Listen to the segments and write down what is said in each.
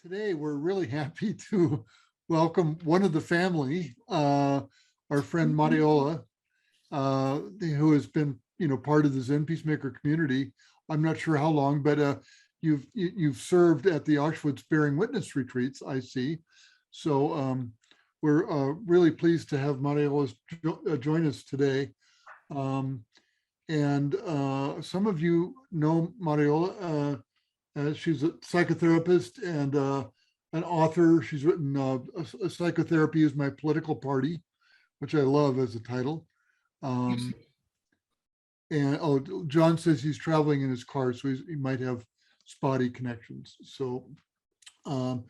Today, we're really happy to welcome one of the family, our friend Mariola, who has been, part of the Zen Peacemaker community. I'm not sure how long, but you've served at the Auschwitz Bearing Witness retreats, I see. So we're really pleased to have Mariola join us today. Um, and some of you know Mariola. She's a psychotherapist and an author. She's written Psychotherapy is My Political Party, which I love as a title. Um, and John says he's traveling in his car, so he might have spotty connections. So Mariola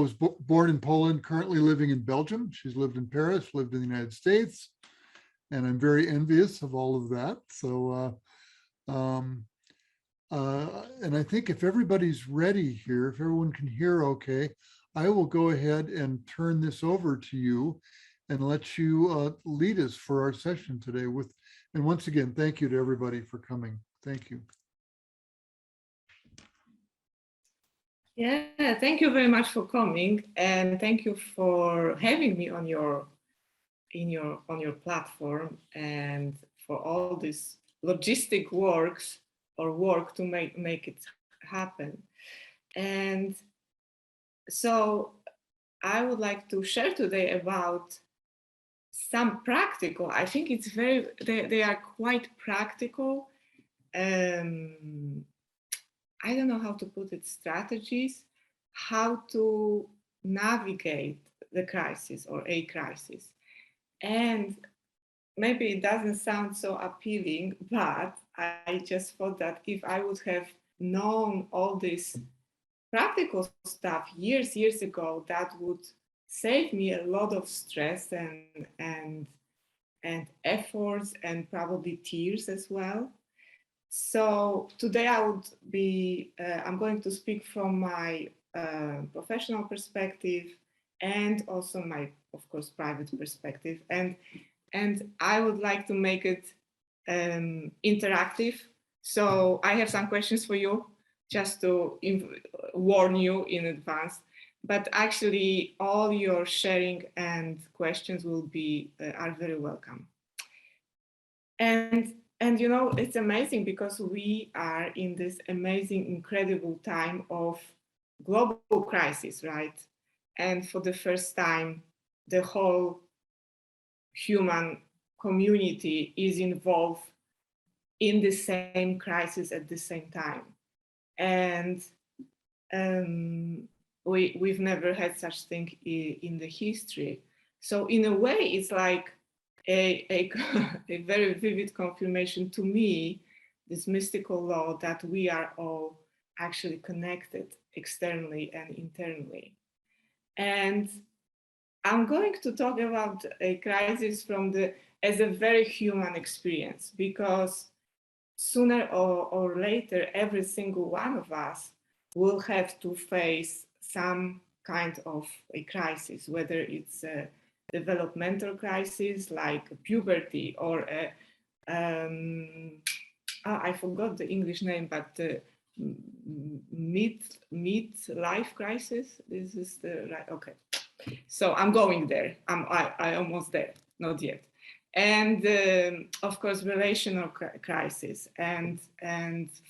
was born in Poland, currently living in Belgium. She's lived in Paris, lived in the United States, and I'm very envious of all of that. So and I think if everybody's ready here, if everyone can hear okay, I will go ahead and turn this over to you and let you lead us for our session today with, and once again, thank you to everybody for coming. Thank you. Yeah, thank you very much for coming, and thank you for having me on your platform, and for all this logistic work to make it happen. And so I would like to share today about some practical, I think it's they are quite practical, I don't know how to put it, strategies, how to navigate the crisis or a crisis. And maybe it doesn't sound so appealing, but I just thought that if I would have known all this practical stuff years ago, that would save me a lot of stress and efforts and probably tears as well. So today I'm going to speak from my professional perspective and also my, of course, private perspective. And I would like to make it interactive. So I have some questions for you, just to warn you in advance. But actually, all your sharing and questions are very welcome. And it's amazing because we are in this amazing, incredible time of global crisis, right? And for the first time, the whole human community is involved in the same crisis at the same time. And we've never had such thing in the history. So in a way, it's like a very vivid confirmation to me, this mystical law that we are all actually connected externally and internally. And I'm going to talk about a crisis as a very human experience, because sooner or later, every single one of us will have to face some kind of a crisis, whether it's a developmental crisis like puberty, or I forgot the English name, but mid-life crisis. This is the right, okay. So I'm going there. I almost there, not yet. And of course, relational crisis and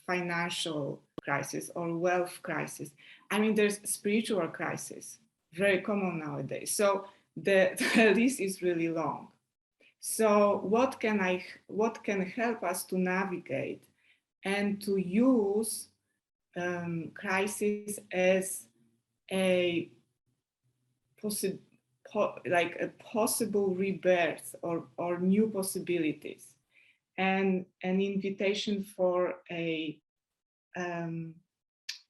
financial crisis or wealth crisis. I mean, there's spiritual crisis, very common nowadays. So the list is really long. So what can help us to navigate and to use crisis as a possible rebirth or new possibilities, and an invitation for a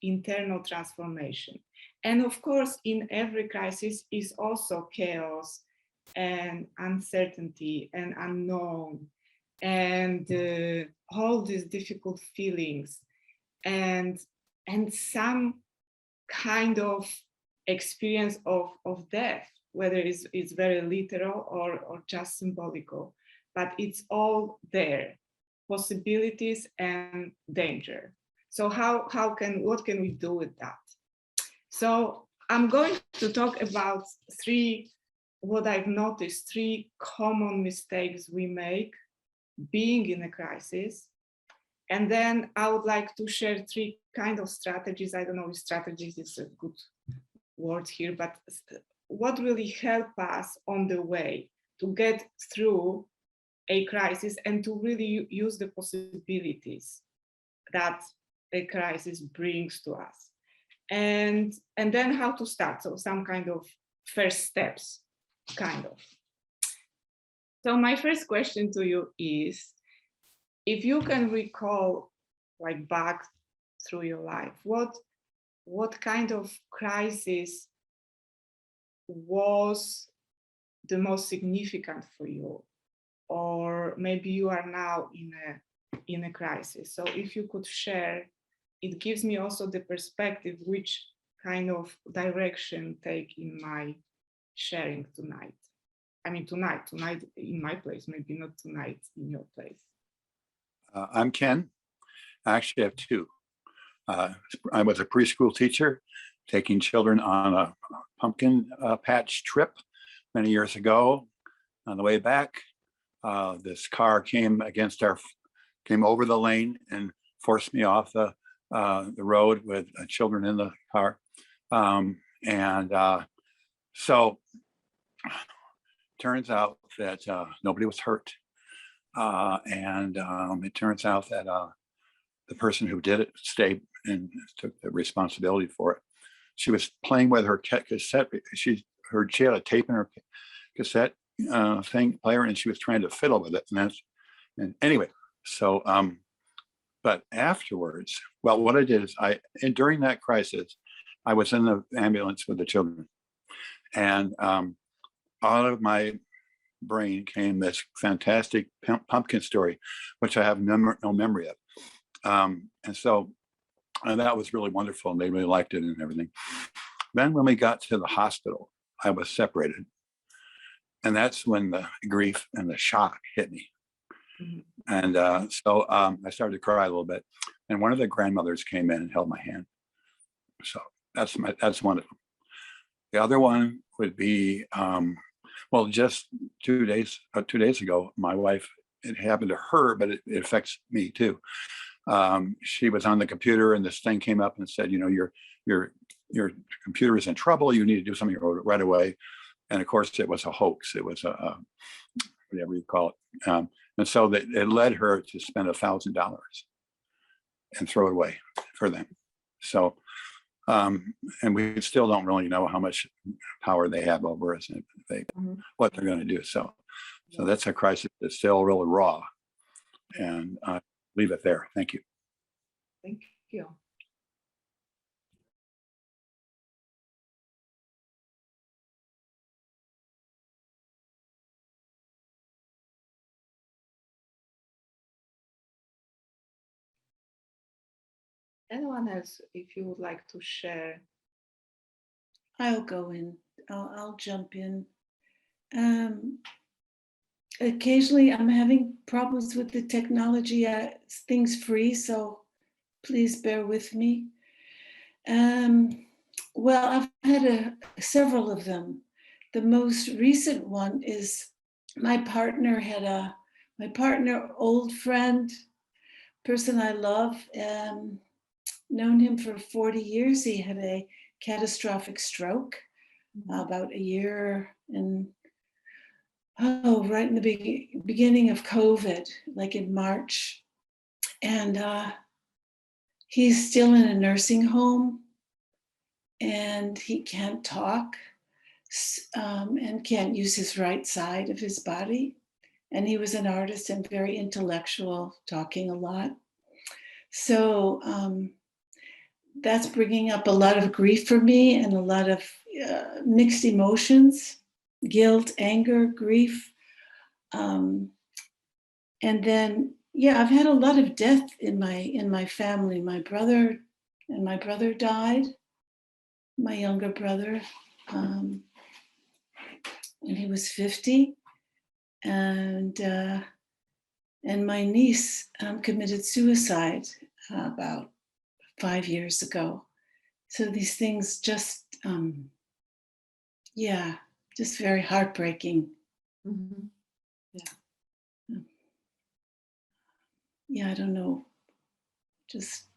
internal transformation. And of course, in every crisis is also chaos and uncertainty and unknown and all these difficult feelings and some kind of experience of death, whether it's very literal or just symbolical, but it's all there, possibilities and danger. So what can we do with that? So I'm going to talk about what I've noticed, three common mistakes we make being in a crisis. And then I would like to share three kind of strategies. I don't know if strategies is a good word here, but what really help us on the way to get through a crisis and to really use the possibilities that a crisis brings to us. And then how to start. So some kind of first steps, kind of. So my first question to you is, if you can recall like back through your life, what kind of crisis was the most significant for you? Or maybe you are now in a crisis. So if you could share, it gives me also the perspective which kind of direction take in my sharing tonight. I mean, tonight in my place, maybe not tonight in your place. I'm Ken. I actually have two. I was a preschool teacher taking children on a pumpkin patch trip many years ago. On the way back, this car came over the lane and forced me off the road with children in the car. So turns out that nobody was hurt. It turns out that the person who did it stayed and took the responsibility for it. She was playing with her cassette. She had a tape in her cassette player, and she was trying to fiddle with it. And anyway, so but afterwards, well, what I did is during that crisis, I was in the ambulance with the children, and out of my brain came this fantastic pumpkin story, which I have no memory of. And that was really wonderful, and they really liked it and everything. Then when we got to the hospital, I was separated. And that's when the grief and the shock hit me. Mm-hmm. And so I started to cry a little bit. And one of the grandmothers came in and held my hand. So that's one of them. The other one would be, just 2 days ago, my wife, it happened to her, but it affects me too. She was on the computer and this thing came up and said, your computer is in trouble. You need to do something right away. And of course, it was a hoax. It was a whatever you call it. And so it led her to spend $1,000 and throw it away for them. So, and we still don't really know how much power they have over us and what they're going to do. So that's a crisis that's still really raw. And leave it there. Thank you. Thank you. Anyone else, if you would like to share? I'll go in. I'll jump in. Occasionally, I'm having problems with the technology. Things freeze, so please bear with me. Well, I've had several of them. The most recent one is my partner, old friend, person I love, known him for 40 years. He had a catastrophic stroke about a year right in the beginning of COVID, like in March. And he's still in a nursing home and he can't talk and can't use his right side of his body. And he was an artist and very intellectual, talking a lot. So that's bringing up a lot of grief for me and a lot of mixed emotions, guilt, anger, grief. And then, I've had a lot of death in my family. My brother died, my younger brother, when he was 50. And my niece committed suicide about 5 years ago. So these things just, yeah, just very heartbreaking. Mhm. Yeah, I don't know. Just,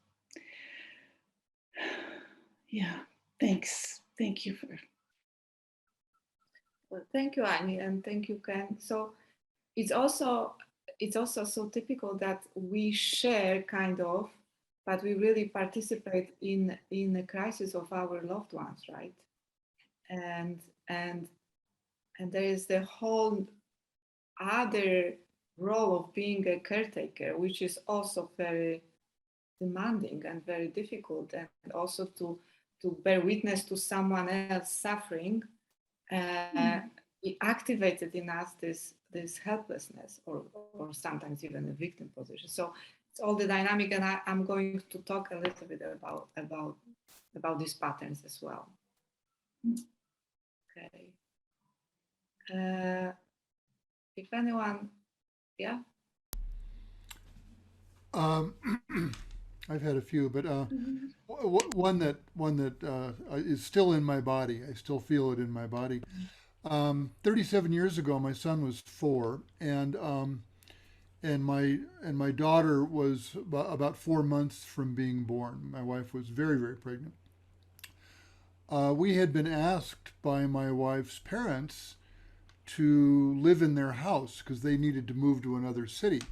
yeah, thanks. Thank you for. Well, thank you, Annie, and thank you, Ken. So it's also so typical that we share kind of, but we really participate in the crisis of our loved ones, right? And and there is the whole other role of being a caretaker, which is also very demanding and very difficult, and also to bear witness to someone else suffering. It activated in us this helplessness, or sometimes even a victim position. So it's all the dynamic, and I'm going to talk a little bit about these patterns as well. Okay. If anyone, yeah. I've had a few, but one that is still in my body. I still feel it in my body. 37 years ago, my son was 4, and my daughter was about 4 months from being born. My wife was very, very pregnant. We had been asked by my wife's parents to live in their house because they needed to move to another city,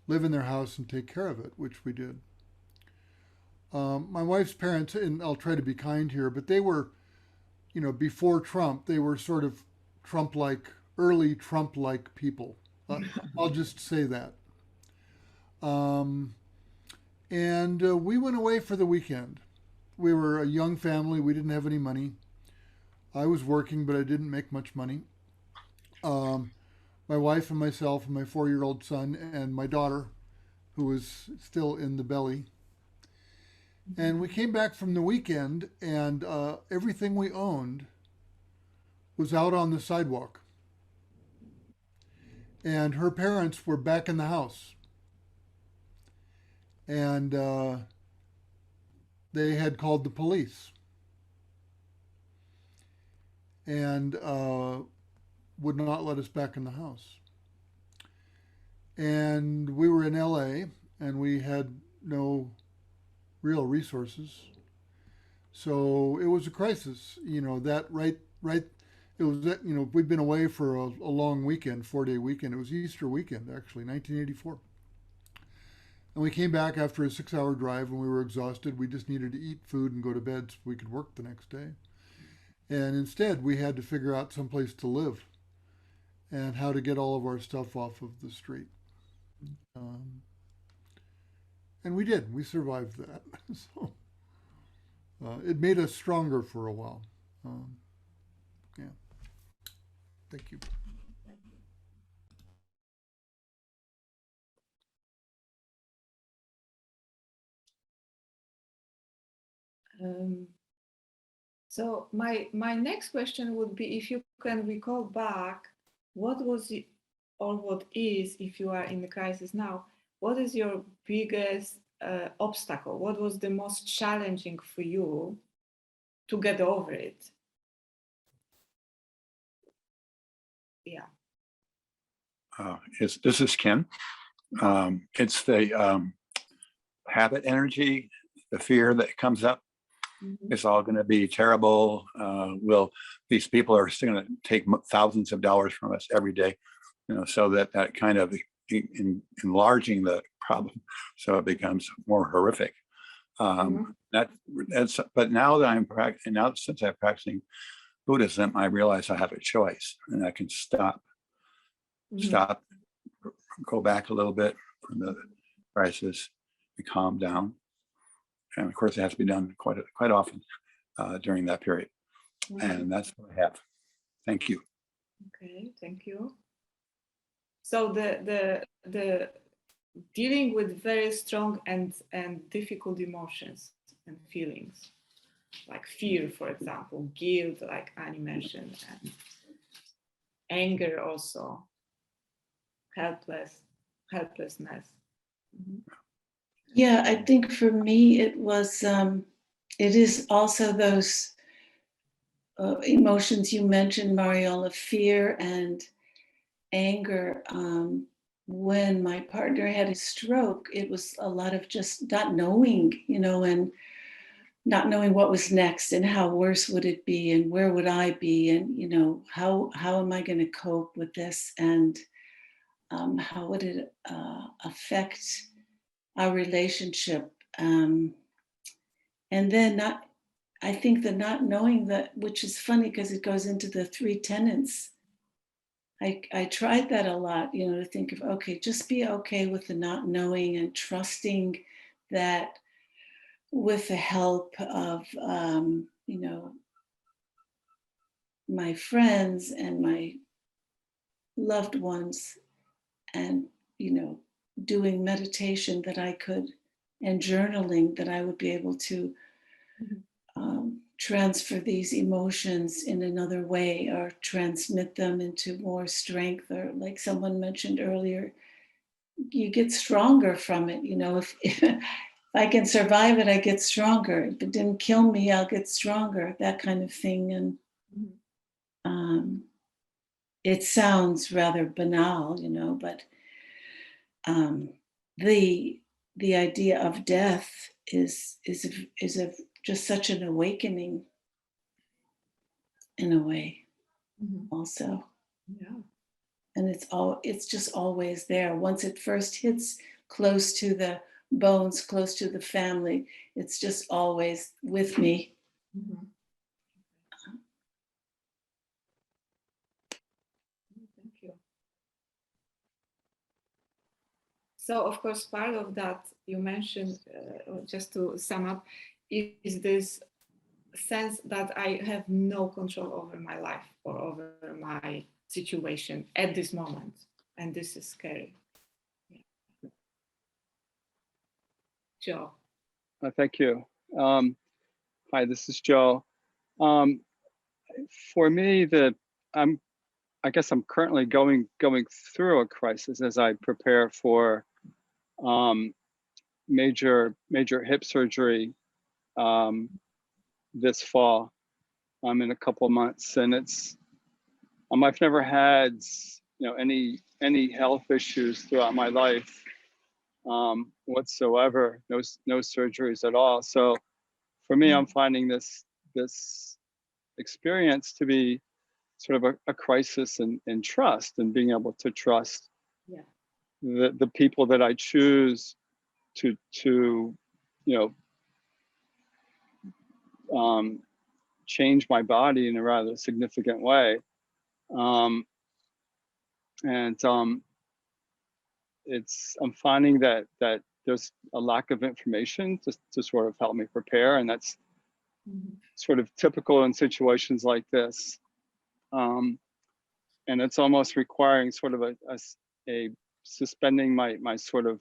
live in their house and take care of it, which we did. My wife's parents, and I'll try to be kind here, but they were, before Trump, they were sort of Trump-like, early Trump-like people. I'll just say that. And we went away for the weekend. We were a young family. We didn't have any money. I was working, but I didn't make much money. My wife and myself and my 4-year-old son and my daughter, who was still in the belly. And we came back from the weekend, and everything we owned was out on the sidewalk. And her parents were back in the house. And they had called the police. And would not let us back in the house. And we were in LA, and we had no real resources. So it was a crisis, that right, it was that, we'd been away for a long weekend, 4-day weekend. It was Easter weekend, actually, 1984. And we came back after a 6-hour drive, and we were exhausted. We just needed to eat food and go to bed so we could work the next day. And instead, we had to figure out some place to live and how to get all of our stuff off of the street. And we did. We survived that. So it made us stronger for a while. Yeah. Thank you. So my next question would be, if you can recall back, what was it, or what is, if you are in the crisis now, what is your biggest obstacle? What was the most challenging for you to get over it? Yeah. This is Ken. It's the habit energy, the fear that comes up. It's all going to be terrible. These people are still going to take thousands of dollars from us every day, so that kind of enlarging the problem, so it becomes more horrific. That's. But now that since I'm practicing Buddhism, I realize I have a choice, and I can stop, go back a little bit from the crisis, and calm down. And of course, it has to be done quite often during that period. And that's what I have. Thank you. Okay, thank you. So the dealing with very strong and difficult emotions and feelings, like fear, for example, guilt, like Annie mentioned, and anger also, helplessness. Yeah, I think for me it was it is also those emotions you mentioned, Mariola, fear and anger. When my partner had a stroke, it was a lot of just not knowing, and not knowing what was next and how worse would it be and where would I be and, how am I going to cope with this and how would it affect our relationship. And then I think the not knowing that, which is funny because it goes into the 3 tenets. I tried that a lot, to think of, okay, just be okay with the not knowing and trusting that with the help of, my friends and my loved ones and, doing meditation that I could and journaling that I would be able to transfer these emotions in another way or transmit them into more strength, or like someone mentioned earlier, you get stronger from it. If I can survive it, I get stronger. If it didn't kill me, I'll get stronger, that kind of thing. And it sounds rather banal, but the idea of death is just such an awakening in a way, also. Yeah. And it's just always there. Once it first hits close to the bones, close to the family, it's just always with me. Thank you. So, of course, part of that you mentioned, just to sum up, is this sense that I have no control over my life or over my situation at this moment. And this is scary. Yeah. Joe. Thank you. Hi, this is Joe. For me, I guess I'm currently going through a crisis as I prepare for major hip surgery this fall. In a couple of months, and I've never had any health issues throughout my life whatsoever. No surgeries at all. So for me, I'm finding this experience to be sort of a crisis in trust, and being able to trust the people that I choose to change my body in a rather significant way. I'm finding that there's a lack of information to sort of help me prepare, and that's sort of typical in situations like this. And it's almost requiring sort of a suspending my sort of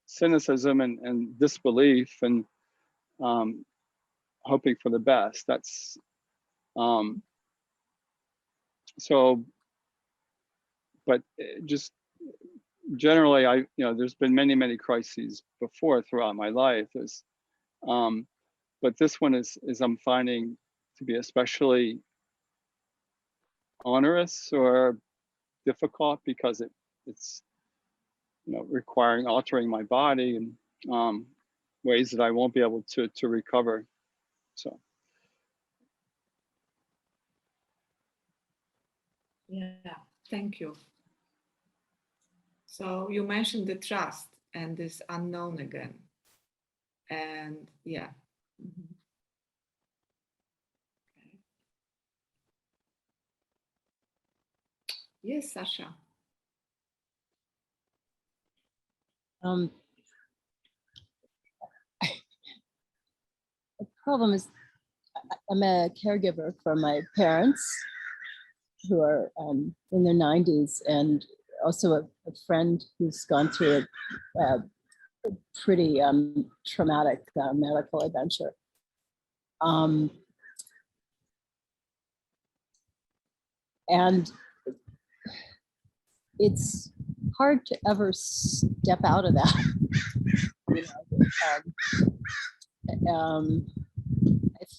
cynicism and disbelief, and hoping for the best. That's so, but just generally, there's been many crises before throughout my life. But this one is I'm finding to be especially onerous or difficult, because it's requiring altering my body in ways that I won't be able to recover. So. Yeah, thank you. So you mentioned the trust and this unknown again. And yeah. Okay. Yes, Sasha. The problem is I'm a caregiver for my parents, who are in their 90s, and also a friend who's gone through a pretty traumatic medical adventure. And it's hard to ever step out of that.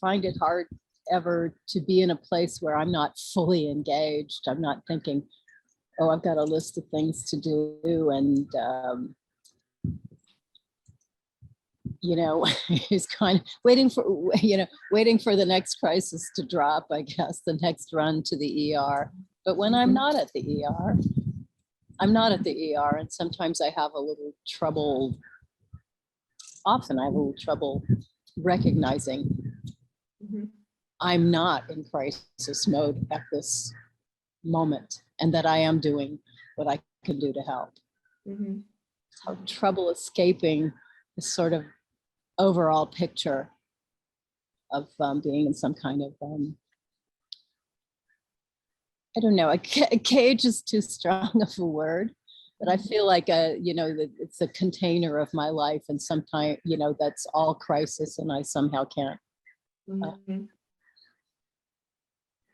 find it hard ever to be in a place where I'm not fully engaged. I'm not thinking, oh, I've got a list of things to do, and you know, he's kind of waiting for, waiting for the next crisis to drop, I guess, the next run to the ER. But when I'm not at the ER, I'm not at the ER, and sometimes I have a little trouble, often I have a little trouble recognizing Mhm. I'm not in crisis mode at this moment, and that I am doing what I can do to help. Mhm. So trouble escaping this sort of overall picture of being in some kind of, I don't know, a cage is too strong of a word, but I feel like that it's a container of my life, and sometimes, that's all crisis, and I somehow can't Mhm.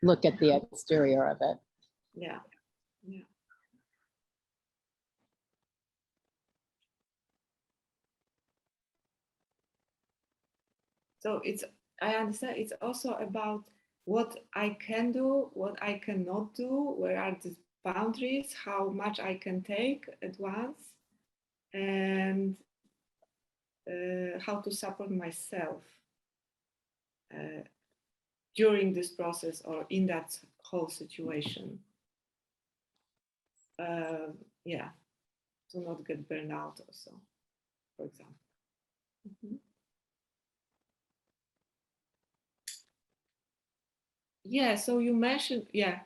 look at the exterior of it. Yeah. Yeah. So I understand it's also about what I can do, what I cannot do, where are the boundaries, how much I can take at once, and how to support myself during this process or in that whole situation. Yeah, to not get burned out also, for example. Mhm. Yeah, so you mentioned, yeah,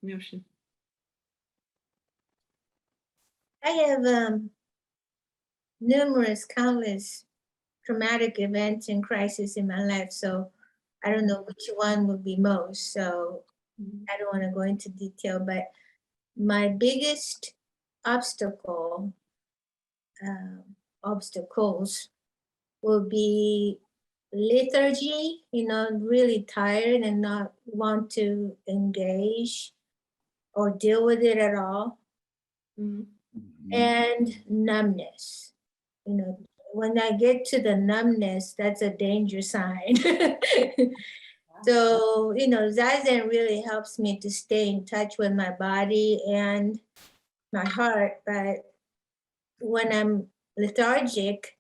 Myoshin. I have numerous, countless traumatic events and crises in my life. So I don't know which one would be most. So I don't want to go into detail, but my biggest obstacle, obstacles will be lethargy, really tired and not want to engage or deal with it at all. Mhm. And numbness. When I get to the numbness, that's a danger sign. So, Zazen really helps me to stay in touch with my body and my heart. But when I'm lethargic,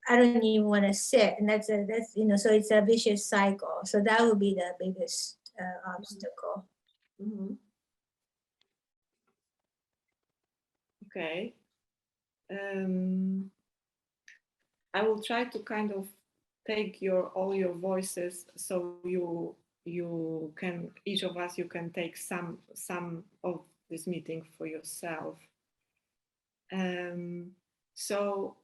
I don't even want to sit. And that's so it's a vicious cycle. So that would be the biggest obstacle. Mhm. Okay. I will try to kind of take all your voices, so you can, each of us, you can take some of this meeting for yourself. So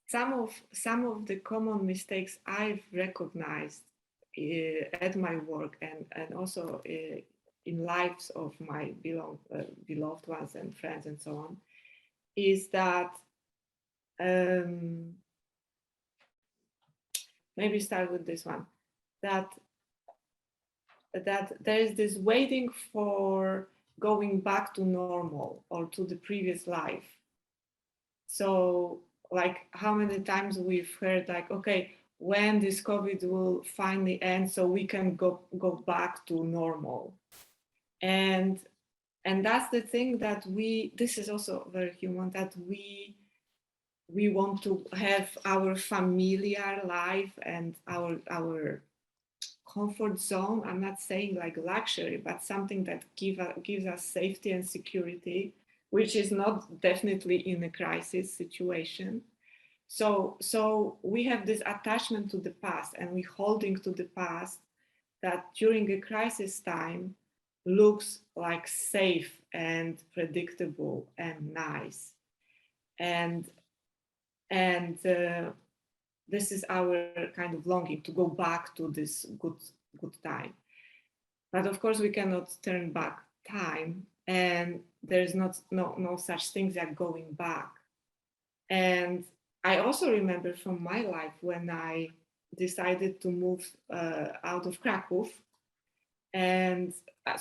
some of the common mistakes I've recognized at my work, and also in lives of my beloved ones and friends and so on, is that maybe start with this one, that there is this waiting for going back to normal or to the previous life. So like how many times we've heard like, okay, when this COVID will finally end so we can go back to normal. And that's the thing that this is also very human, that we want to have our familiar life and our comfort zone. I'm not saying like luxury, but something that gives us safety and security, which is not definitely in a crisis situation. So we have this attachment to the past, and we holding to the past that during a crisis time looks like safe and predictable and nice. And this is our kind of longing to go back to this good time. But of course, we cannot turn back time, and there's no such things like going back. And I also remember from my life when I decided to move out of Krakow, and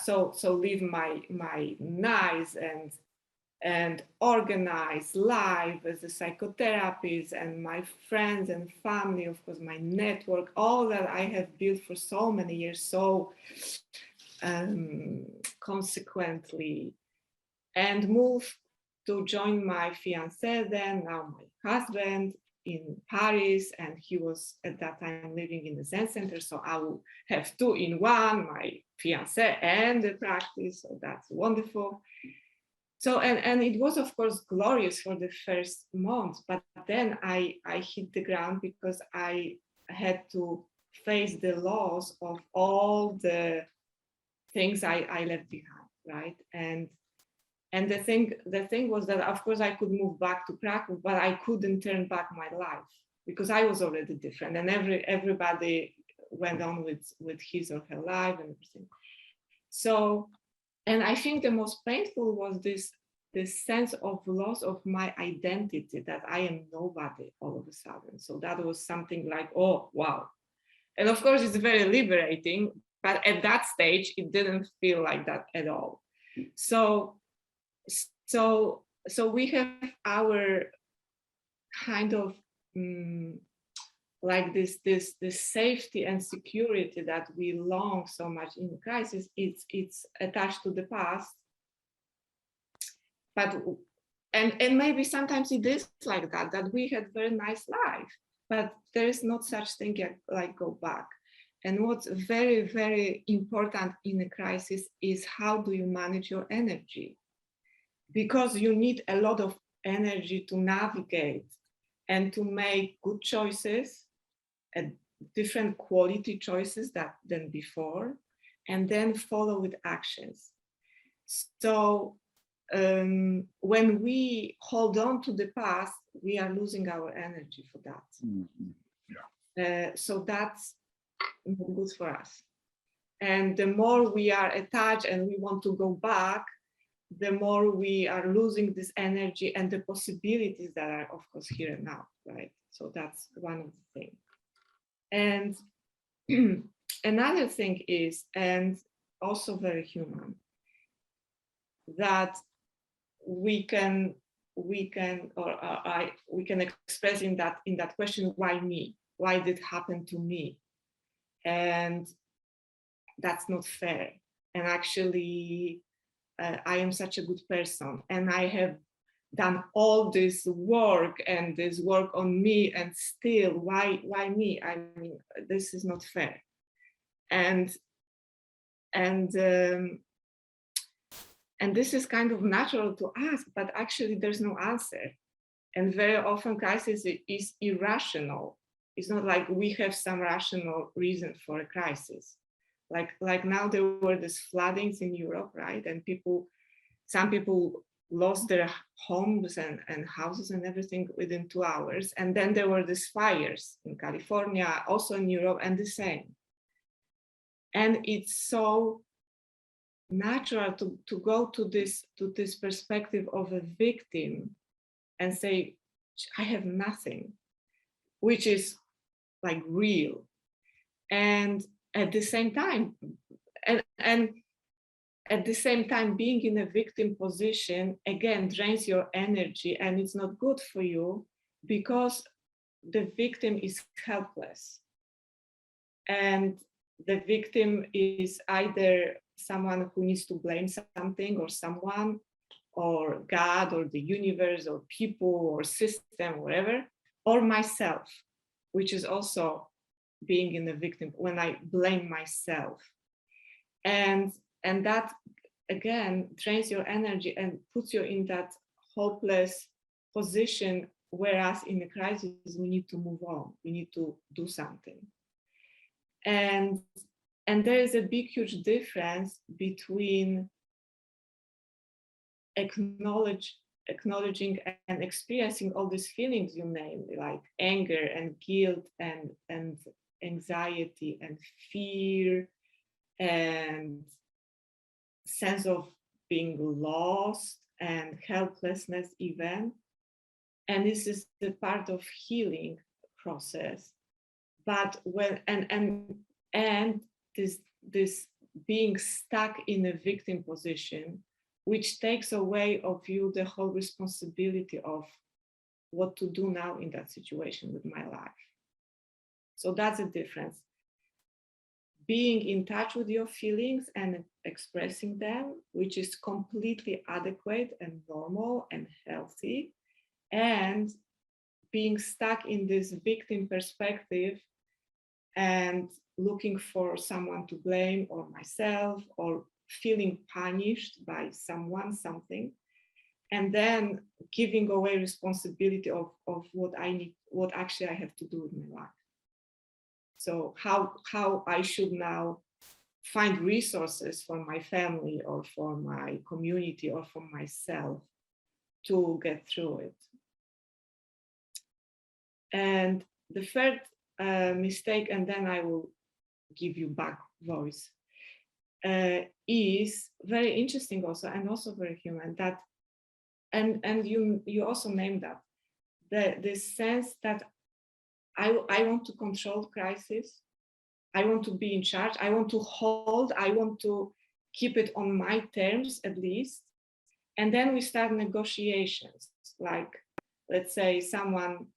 so leave my nice and and organize life as a psychotherapist, and my friends and family, of course, my network, all that I have built for so many years, so consequently, and move to join my fiance, then now my husband, in Paris, and he was at that time living in the Zen center. So I will have two in one, my fiance and the practice. So that's wonderful. So, and it was, of course, glorious for the first month, but then I hit the ground because I had to face the loss of all the things I left behind, right? And the thing was that, of course, I could move back to Krakow, but I couldn't turn back my life because I was already different, and everybody went on with his or her life and everything. So, and I think the most painful was this sense of loss of my identity, that I am nobody all of a sudden. So that was something like, oh, wow. And of course, it's very liberating, but at that stage, it didn't feel like that at all. So we have our kind of like this safety and security that we long so much in crisis. It's attached to the past, but and maybe sometimes it is like that we had very nice life, but there is not such thing like go back. And what's very, very important in a crisis is how do you manage your energy? Because you need a lot of energy to navigate and to make good choices, different quality choices than before, and then follow with actions. So when we hold on to the past, we are losing our energy for that. Mm-hmm. Yeah. So that's not good for us. And the more we are attached and we want to go back, the more we are losing this energy and the possibilities that are, of course, here and now, right? So that's one of the things. And another thing is, and also very human, that we can express in that question, why me? Why did it happen to me? And that's not fair. And actually, I am such a good person, and I have done all this work and this work on me, and still, why me? I mean, this is not fair. And this is kind of natural to ask, but actually there's no answer. And very often crisis is irrational. It's not like we have some rational reason for a crisis. Like now there were these floodings in Europe, right? And some people lost their homes and houses and everything within 2 hours. And then there were these fires in California, also in Europe, and the same. And it's so natural to go to this perspective of a victim and say, I have nothing, which is like real. And at the same time, and at the same time, being in a victim position, again, drains your energy, and it's not good for you because the victim is helpless. And the victim is either someone who needs to blame something or someone, or God, or the universe, or people, or system, whatever, or myself, which is also being in the victim, when I blame myself. And that, again, drains your energy and puts you in that hopeless position, whereas in a crisis, we need to move on, we need to do something. And there is a big, huge difference between acknowledging and experiencing all these feelings you name, like anger and guilt and anxiety and fear and sense of being lost and helplessness even. And this is the part of healing process. But when and this being stuck in a victim position which takes away of you the whole responsibility of what to do now in that situation with my life. So that's the difference. Being in touch with your feelings and expressing them, which is completely adequate and normal and healthy, and being stuck in this victim perspective and looking for someone to blame or myself, or feeling punished by someone, something, and then giving away responsibility of what I need, what actually I have to do with my life. So how I should now find resources for my family or for my community or for myself to get through it. And the third mistake, and then I will give you back voice, is very interesting also, and also very human, that, and you also named that, the sense that I want to control crisis, I want to be in charge, I want to hold, I want to keep it on my terms at least. And then we start negotiations, like, let's say someone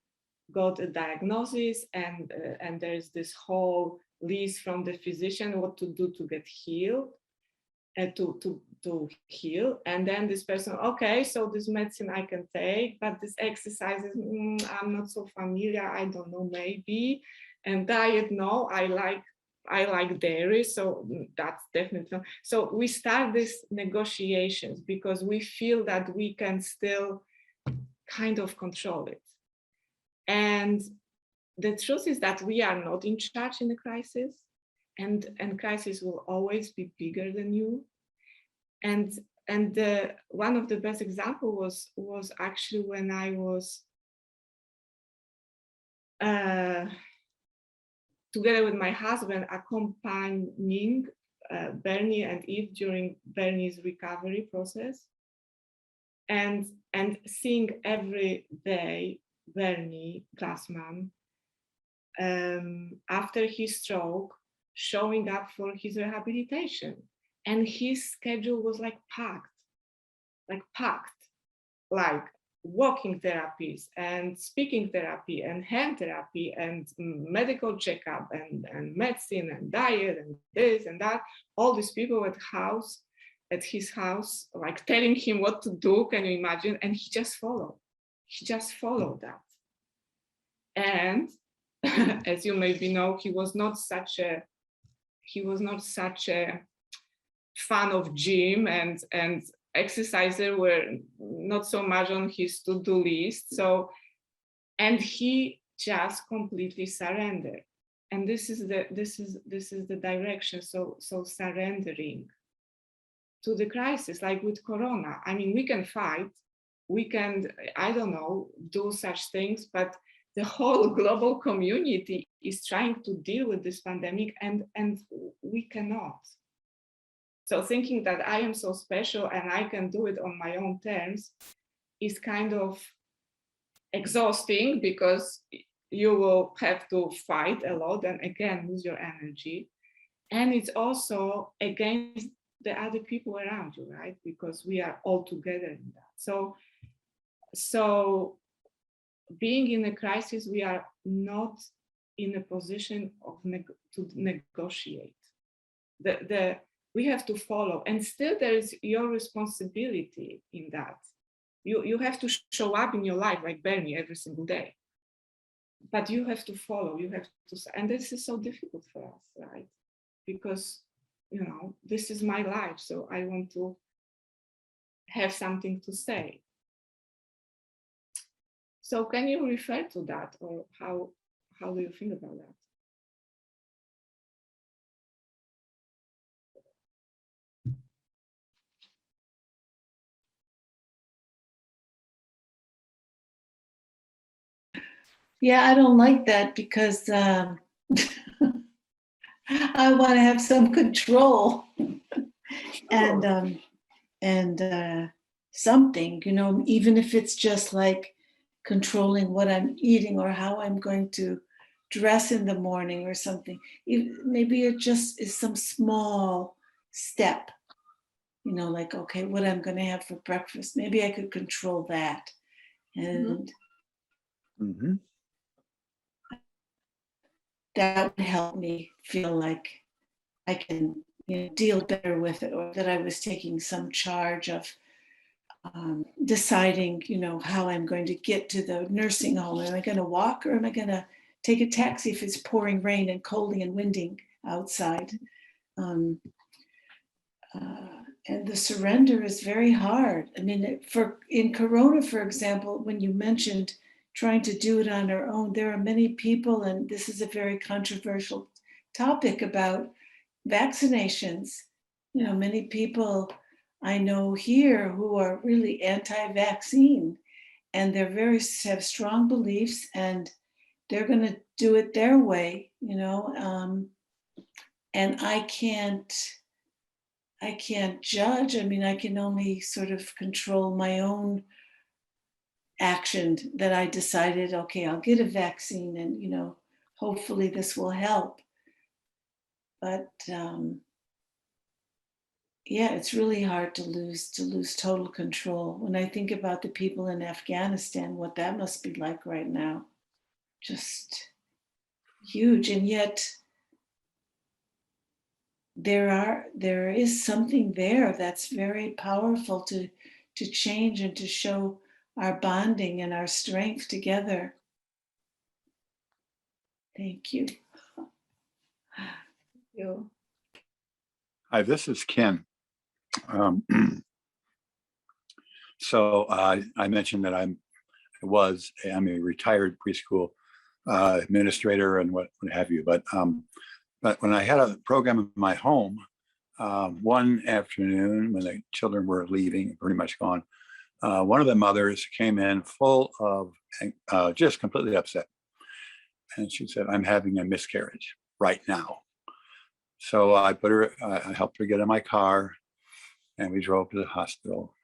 got a diagnosis and there's this whole list from the physician what to do to get healed, to heal. And then this person, okay, so this medicine I can take, but this exercises, I'm not so familiar, I don't know, maybe. And diet, no, I like dairy, so that's definitely not. So we start these negotiations because we feel that we can still kind of control it. And the truth is that we are not in charge in a crisis, and crisis will always be bigger than you. And one of the best example was actually when I was together with my husband, accompanying Bernie and Eve during Bernie's recovery process, and seeing every day Bernie Glassman, after his stroke, showing up for his rehabilitation, and his schedule was like packed, like walking therapies and speaking therapy and hand therapy and medical checkup and medicine and diet and this and that. All these people at his house, like telling him what to do. Can you imagine? And he just followed that. And as you maybe know, he was not such a fan of gym, and exercises were not so much on his to-do list. So, and he just completely surrendered. And this is the direction. So surrendering to the crisis, like with Corona. I mean, we can fight, we can, I don't know, do such things, but the whole global community is trying to deal with this pandemic, and we cannot. So thinking that I am so special and I can do it on my own terms is kind of exhausting, because you will have to fight a lot and again lose your energy. And it's also against the other people around you, right? Because we are all together in that. So being in a crisis, we are not in a position of to negotiate. We have to follow, and still there is your responsibility in that. You have to show up in your life like Bernie every single day, but you have to follow, you have to, and this is so difficult for us, right? Because, you know, this is my life, so I want to have something to say. So can you refer to that, or how do you think about that? Yeah, I don't like that, because I want to have some control and something, you know, even if it's just like controlling what I'm eating or how I'm going to dress in the morning or something. Maybe it just is some small step like, okay, what I'm going to have for breakfast. Maybe I could control that. And Mhm. that would help me feel like I can deal better with it, or that I was taking some charge of deciding, how I'm going to get to the nursing home. Am I going to walk, or am I going to take a taxi if it's pouring rain and colding and winding outside? Um, and the surrender is very hard. I mean, in Corona, for example, when you mentioned trying to do it on our own, there are many people, and this is a very controversial topic about vaccinations. Many people I know here who are really anti-vaccine, and they're have strong beliefs, and they're going to do it their way, and I can't judge. I mean, I can only sort of control my own action, that I decided, okay, I'll get a vaccine, and hopefully this will help. But yeah, it's really hard to lose total control. When I think about the people in Afghanistan, what that must be like right now, just huge. And yet there is something there that's very powerful to change and to show our bonding and our strength together. Thank you. You. Hi, this is Ken. Um, so I mentioned that I'm a retired preschool administrator and what have you. But when I had a program in my home, one afternoon when the children were leaving, pretty much gone, one of the mothers came in full of just completely upset. And she said, "I'm having a miscarriage right now." So I helped her get in my car, and we drove to the hospital.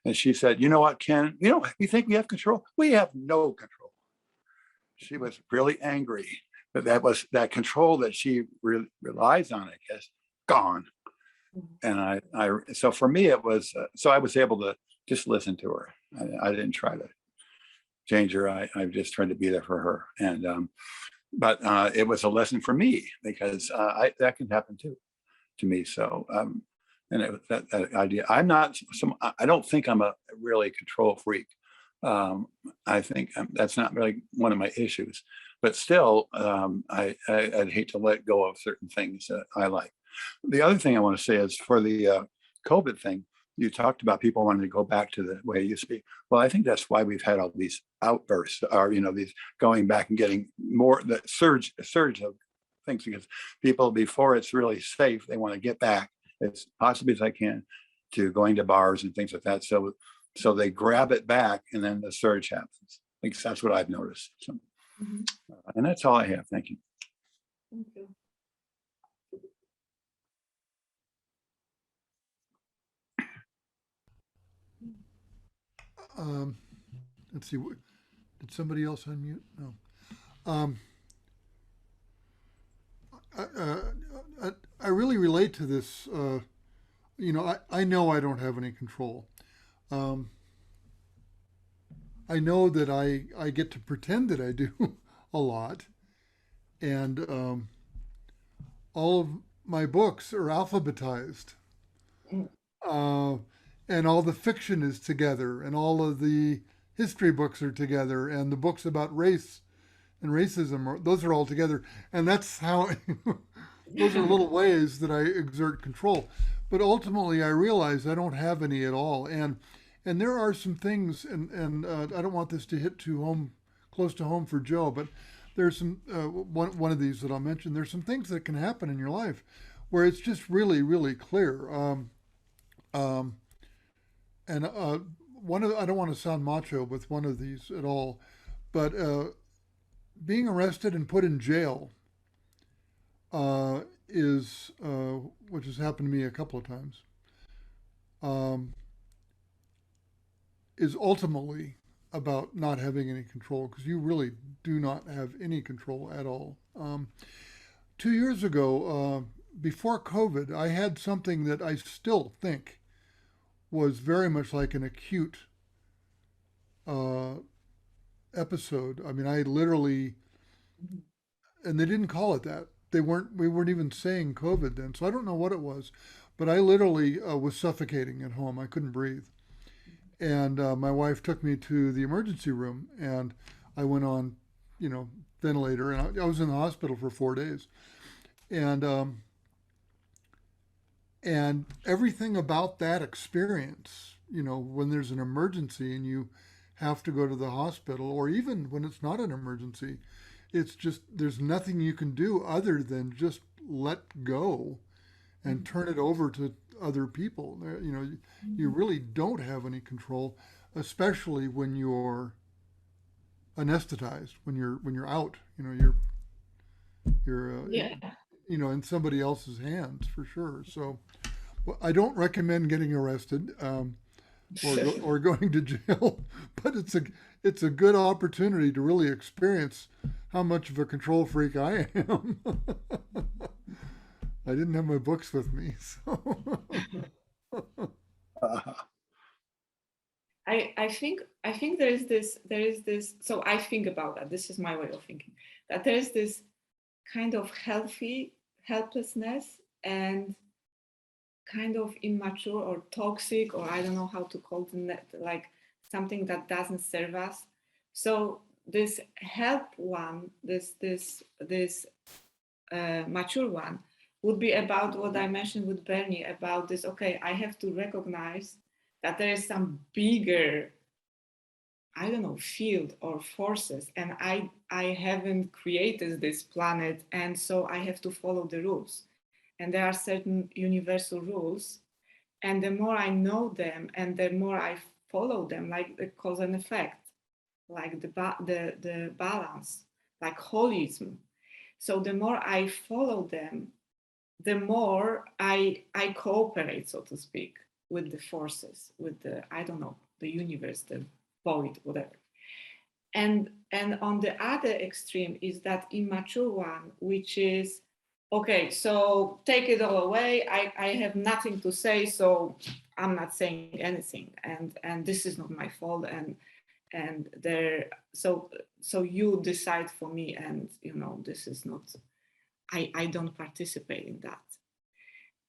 And she said, "You know what, Ken? We think we have control. We have no control." She was really angry, but that control that she relies on, I guess, gone. And so for me, it was, so I was able to just listen to her. I didn't try to change her. I just tried to be there for her. And, but it was a lesson for me, because that can happen too, to me. So, and that idea, I don't think I'm a really control freak. I think that's not really one of my issues, but still, I'd hate to let go of certain things that I like. The other thing I want to say is, for the COVID thing, you talked about people wanting to go back to the way it used to be. Well, I think that's why we've had all these outbursts, or these going back and getting more, the surge of things, because people, before it's really safe, they want to get back as possibly as I can to going to bars and things like that. So they grab it back, and then the surge happens. At least that's what I've noticed. So, and that's all I have. Thank you. Thank you. Let's see, did somebody else unmute? No. I really relate to this. I know I don't have any control. I know that I get to pretend that I do a lot, and all of my books are alphabetized, and all the fiction is together, and all of the history books are together, and the books about race and racism those are all together, and that's how those are little ways that I exert control. But ultimately, I realize I don't have any at all, and there are some things, and I don't want this to hit close to home for Joe, but there's some one of these that I'll mention. There's some things that can happen in your life where it's just really, really clear. And I don't want to sound macho with one of these at all, but being arrested and put in jail is which has happened to me a couple of times. Is ultimately about not having any control, because you really do not have any control at all. 2 years ago, before COVID, I had something that I still think was very much like an acute uh, episode. I mean, I literally, and they didn't call it that. We weren't even saying COVID then. So I don't know what it was, but I literally was suffocating at home. I couldn't breathe. And my wife took me to the emergency room, and I went on, ventilator, and I was in the hospital for 4 days. And and everything about that experience, when there's an emergency and you have to go to the hospital, or even when it's not an emergency, it's just there's nothing you can do other than just let go and turn it over to other people. You really don't have any control, especially when you're anesthetized, when you're out. You're Yeah. in somebody else's hands for sure. So well, I don't recommend getting arrested or going to jail, but it's a good opportunity to really experience how much of a control freak I am. I didn't have my books with me, so. I think there is this, so I think about that. This is my way of thinking, that there is this kind of healthy helplessness and kind of immature or toxic, or I don't know how to call it, like something that doesn't serve us. So this help one, this mature one would be about what I mentioned with Bernie about this. Okay, I have to recognize that there is some bigger, I don't know, field or forces, and I haven't created this planet, and so I have to follow the rules. And there are certain universal rules, and the more I know them and the more I follow them, like the cause and effect, like the balance, like holism. So the more I follow them, the more I cooperate, so to speak, with the forces, with the, I don't know, the universe, the void, whatever. And on the other extreme is that immature one, which is, okay, so take it all away. I have nothing to say, so I'm not saying anything, and this is not my fault, and there, so you decide for me, and this is not, I don't participate in that.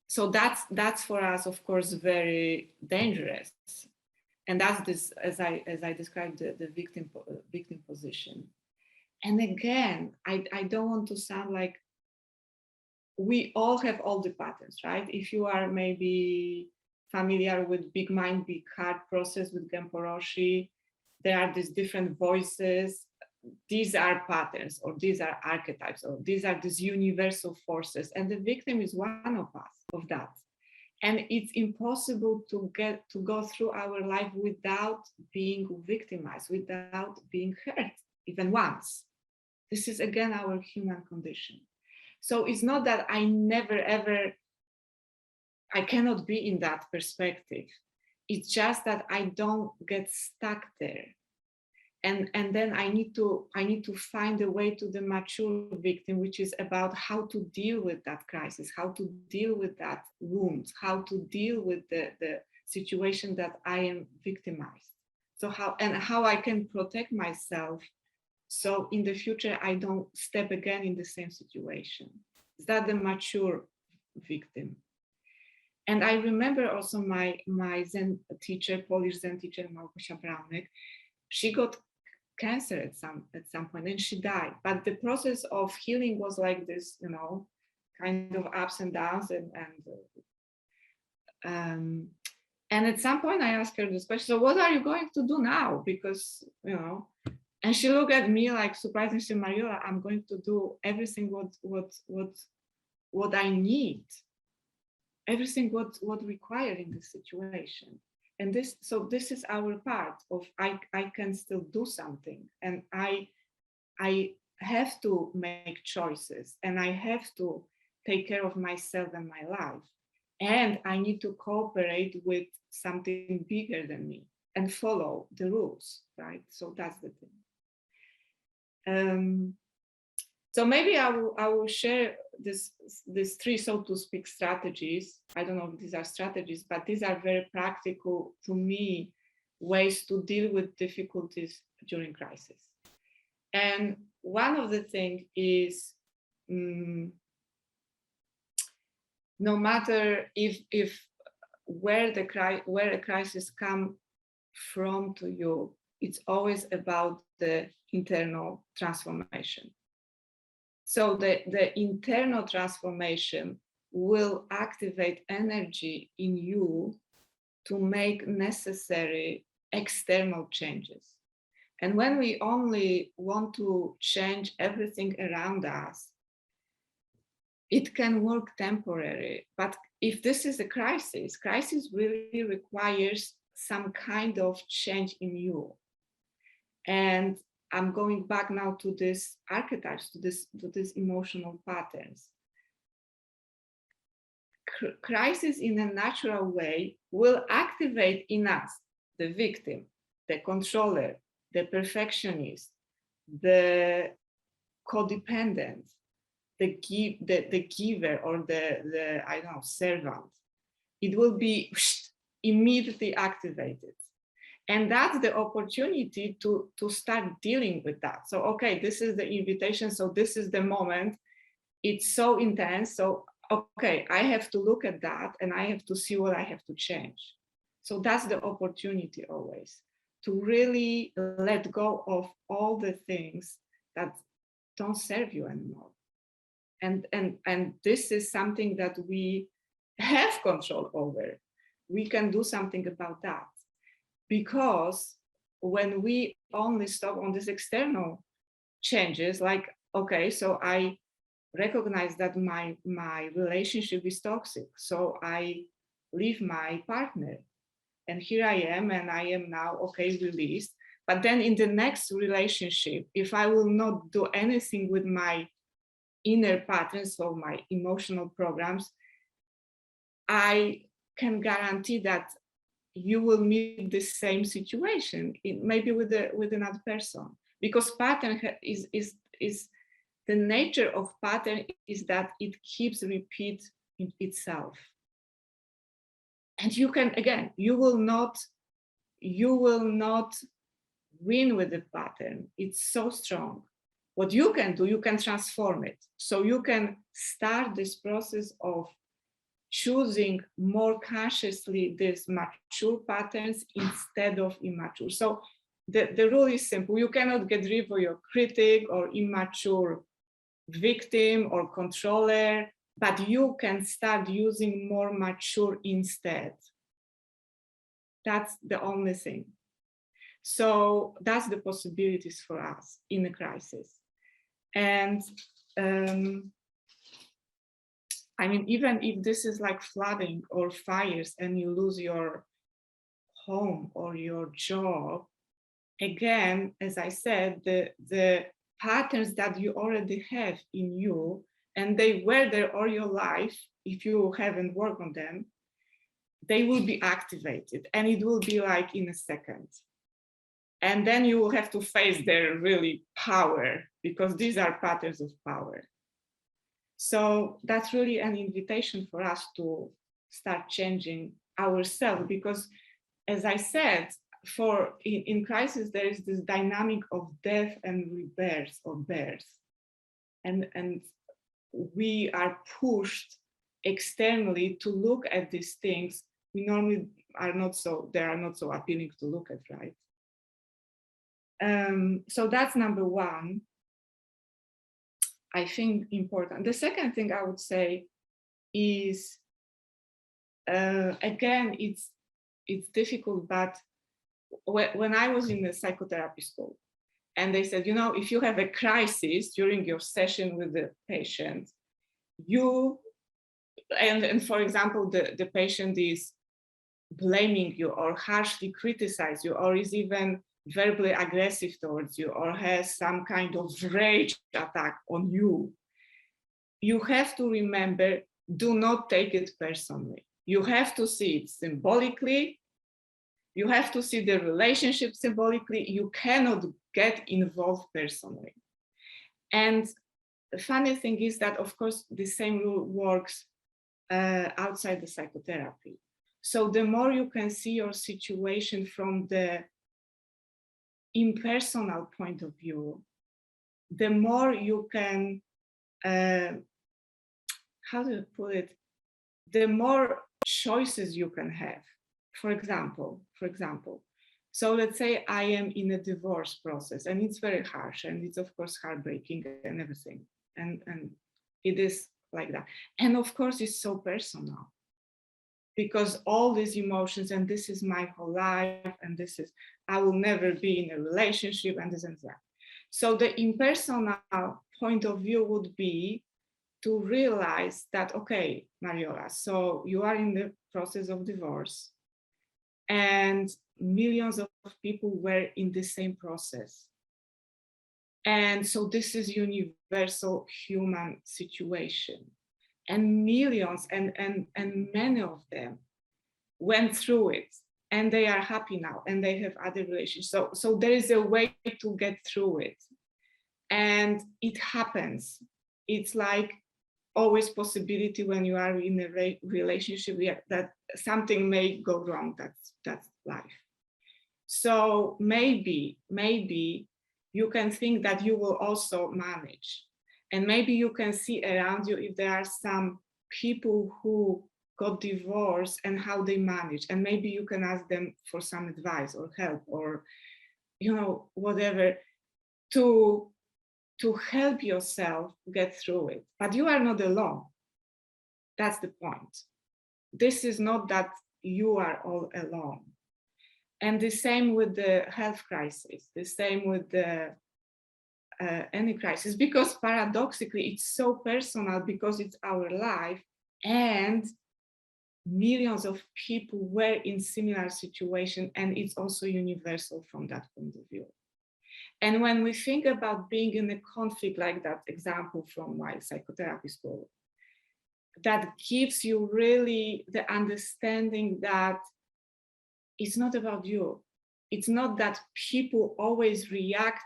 So that's for us, of course, very dangerous, and that's this, as I described, the victim position. And again, I don't want to sound like, we all have all the patterns, right? If you are maybe familiar with big mind, big heart process with Genpo Roshi, there are these different voices. These are patterns, or these are archetypes, or these are these universal forces. And the victim is one of us, of that. And it's impossible to go through our life without being victimized, without being hurt, even once. This is again our human condition. So it's not that I never ever, I cannot be in that perspective. It's just that I don't get stuck there. And then I need to find a way to the mature victim, which is about how to deal with that crisis, how to deal with that wound, how to deal with the situation that I am victimized. So how I can protect myself, so in the future I don't step again in the same situation. Is that the mature victim? And I remember also my Zen teacher, Polish Zen teacher, Małgosia Braunek. She got cancer at some point, and she died. But the process of healing was like this, kind of ups and downs, and at some point I asked her this question: so what are you going to do now? Because and she looked at me like surprised, and she said, Mariola, I'm going to do everything what I need, everything what required in this situation. And this is our part of, I can still do something, and I have to make choices, and I have to take care of myself and my life, and I need to cooperate with something bigger than me and follow the rules, right? So that's the thing. So maybe I will share these three, so to speak, strategies. I don't know if these are strategies, but these are very practical to me ways to deal with difficulties during crisis. And one of the things is, no matter if where a crisis come from to you, it's always about the internal transformation. So the internal transformation will activate energy in you to make necessary external changes. And when we only want to change everything around us, it can work temporary. But if this is a crisis really requires some kind of change in you. And I'm going back now to these archetypes, to these emotional patterns. Crisis in a natural way will activate in us the victim, the controller, the perfectionist, the codependent, the giver, or the I don't know, servant. It will be immediately activated. And that's the opportunity to start dealing with that. So, okay, this is the invitation. So this is the moment. It's so intense. So, okay, I have to look at that and I have to see what I have to change. So that's the opportunity always, to really let go of all the things that don't serve you anymore. And this is something that we have control over. We can do something about that. Because when we only stop on these external changes, like, okay, so I recognize that my relationship is toxic, so I leave my partner. And here I am, and I am now, okay, released. But then in the next relationship, if I will not do anything with my inner patterns, so my emotional programs, I can guarantee that you will meet the same situation, maybe with another person, because pattern is the nature of pattern is that it keeps repeat itself. And you can, again, you will not win with the pattern. It's so strong. What you can do, you can transform it. So you can start this process of choosing more consciously these mature patterns instead of immature. So the rule is simple. You cannot get rid of your critic or immature victim or controller, but you can start using more mature instead. That's the only thing. So that's the possibilities for us in a crisis. And I mean, even if this is like flooding or fires and you lose your home or your job, again, as I said, the patterns that you already have in you, and they were there all your life, if you haven't worked on them, they will be activated, and it will be like in a second. And then you will have to face their really power, because these are patterns of power. So that's really an invitation for us to start changing ourselves, because as I said, in crisis, there is this dynamic of death and rebirth or birth. And we are pushed externally to look at these things we normally are not so appealing to look at, right? So that's number one, I think, important. The second thing I would say is, again, it's difficult, but when I was in the psychotherapy school, and they said, you know, if you have a crisis during your session with the patient, and for example, the patient is blaming you or harshly criticize you, or is even verbally aggressive towards you, or has some kind of rage attack on you, you have to remember, do not take it personally. You have to see it symbolically. You have to see the relationship symbolically. You cannot get involved personally. And the funny thing is that, of course, the same rule works outside the psychotherapy. So the more you can see your situation from the impersonal point of view, the more you can, how do you put it? The more choices you can have. For example, so let's say I am in a divorce process, and it's very harsh, and it's of course heartbreaking and everything, and it is like that. And of course, it's so personal, because all these emotions, and this is my whole life, and this is, I will never be in a relationship, and this and that. So the impersonal point of view would be to realize that, okay, Mariola, so you are in the process of divorce, and millions of people were in the same process. And so this is universal human situation. And millions and many of them went through it, and they are happy now, and they have other relations. So there is a way to get through it. And it happens. It's like always possibility when you are in a relationship that something may go wrong. That's life. So maybe you can think that you will also manage, and maybe you can see around you if there are some people who got divorced and how they manage, and maybe you can ask them for some advice or help, or whatever, to help yourself get through it. But you are not alone. That's the point. This is not that you are all alone. And the same with the health crisis, the same with the any crisis, because paradoxically, it's so personal, because it's our life, and millions of people were in similar situation, and it's also universal from that point of view. And when we think about being in a conflict, like that example from my psychotherapy school, that gives you really the understanding that it's not about you. It's not that people always react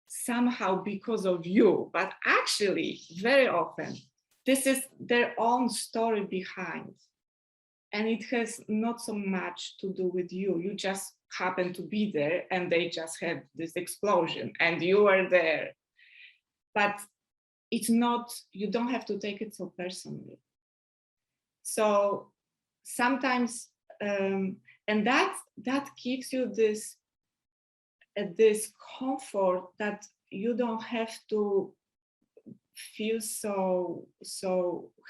somehow because of you, but actually, very often, this is their own story behind. And it has not so much to do with you. You just happen to be there, and they just had this explosion, and you were there. But it's not, you don't have to take it so personally. So sometimes, and that gives you this comfort that you don't have to feel so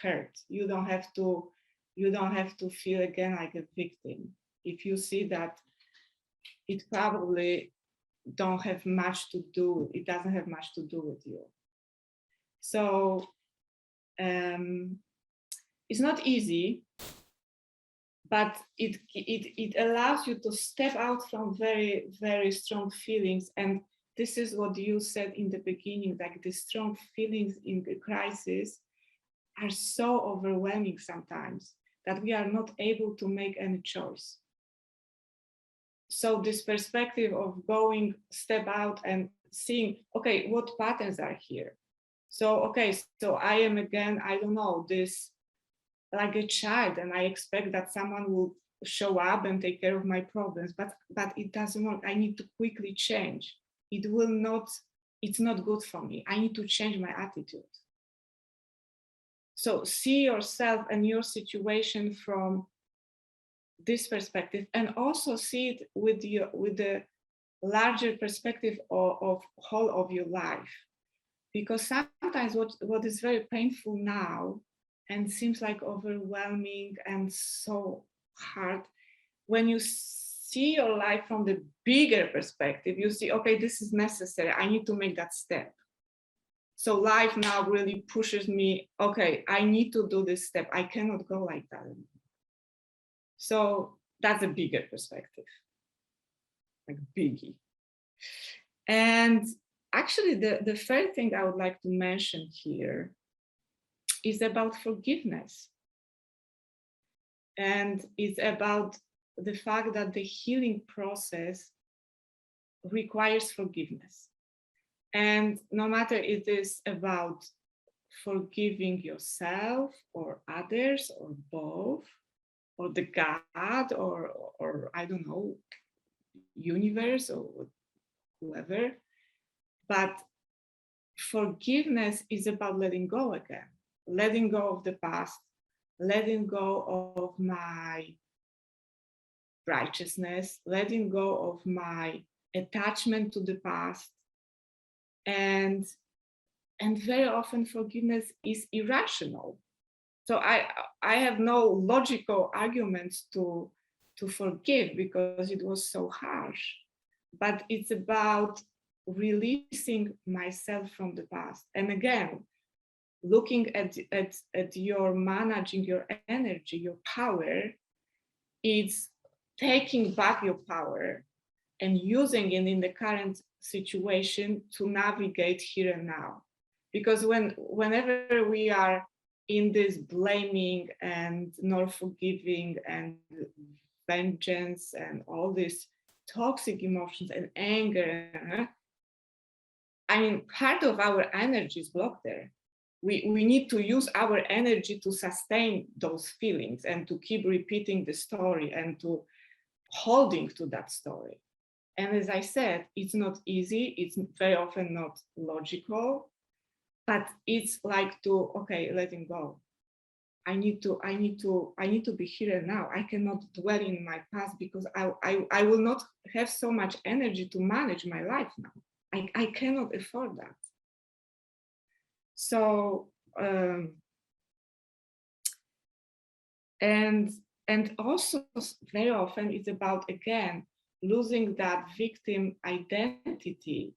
hurt. You don't have to feel again like a victim. If you see that it probably don't have much to do, it doesn't have much to do with you. So it's not easy, but it allows you to step out from very, very strong feelings. And this is what you said in the beginning, like the strong feelings in the crisis are so overwhelming sometimes that we are not able to make any choice. So this perspective of going step out and seeing, okay, what patterns are here? So, okay, so I am again, I don't know, this like a child, and I expect that someone will show up and take care of my problems, but it doesn't work. I need to quickly change. It will not, it's not good for me. I need to change my attitude. So see yourself and your situation from this perspective, and also see it with the larger perspective of whole of your life. Because sometimes what is very painful now and seems like overwhelming and so hard, when you see your life from the bigger perspective, you see, okay, this is necessary. I need to make that step. So life now really pushes me, okay, I need to do this step. I cannot go like that anymore. So that's a bigger perspective, like biggie. And actually, the third thing I would like to mention here is about forgiveness. And it's about the fact that the healing process requires forgiveness. And no matter it is about forgiving yourself or others or both, or the God or I don't know, universe or whoever. But forgiveness is about letting go again, letting go of the past, letting go of my righteousness, letting go of my attachment to the past. And very often forgiveness is irrational. So I have no logical arguments to forgive because it was so harsh. But it's about releasing myself from the past. And again, looking at your managing your energy, your power, it's taking back your power and using it in the current situation to navigate here and now. Because whenever we are in this blaming and not forgiving and vengeance and all these toxic emotions and anger, I mean, part of our energy is blocked there. We need to use our energy to sustain those feelings and to keep repeating the story and to holding to that story. And as I said, it's not easy. It's very often not logical, but it's like to, okay, letting go. I need to be here and now. I cannot dwell in my past because I will not have so much energy to manage my life now. I cannot afford that. So, and also very often it's about, again, losing that victim identity,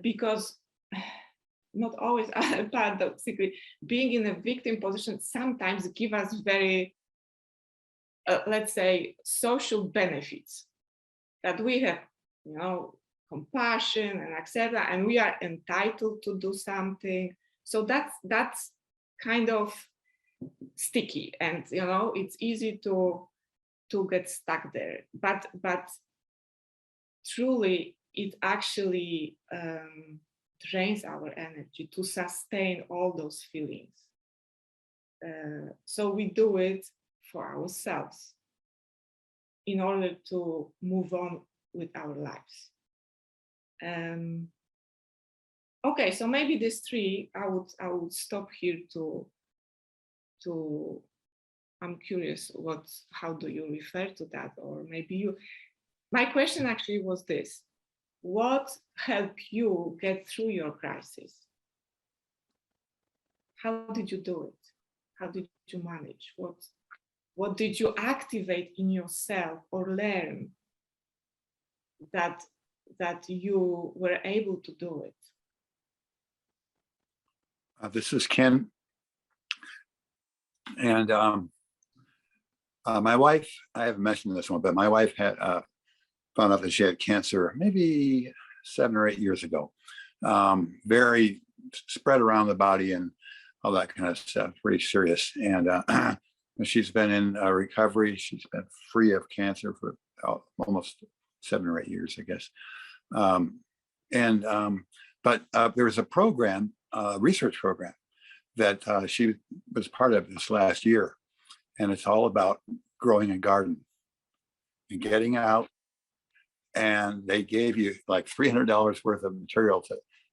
because not always, paradoxically, being in a victim position sometimes give us very, let's say, social benefits that we have, compassion and etc. And we are entitled to do something. So that's kind of sticky, and it's easy to get stuck there. But truly, it actually drains our energy to sustain all those feelings. So we do it for ourselves in order to move on with our lives. Okay, so maybe these three, I would stop here to I'm curious how do you refer to that? Or maybe my question actually was this: what helped you get through your crisis? How did you do it? How did you manage? What did you activate in yourself or learn that you were able to do it? This is Ken. And my wife, I haven't mentioned this one, but my wife had found out that she had cancer maybe 7 or 8 years ago. Very spread around the body and all that kind of stuff, pretty serious. And she's been in recovery. She's been free of cancer for almost 7 or 8 years, I guess. But there was a program, research program, that she was part of this last year. And it's all about growing a garden and getting out. And they gave you like $300 worth of material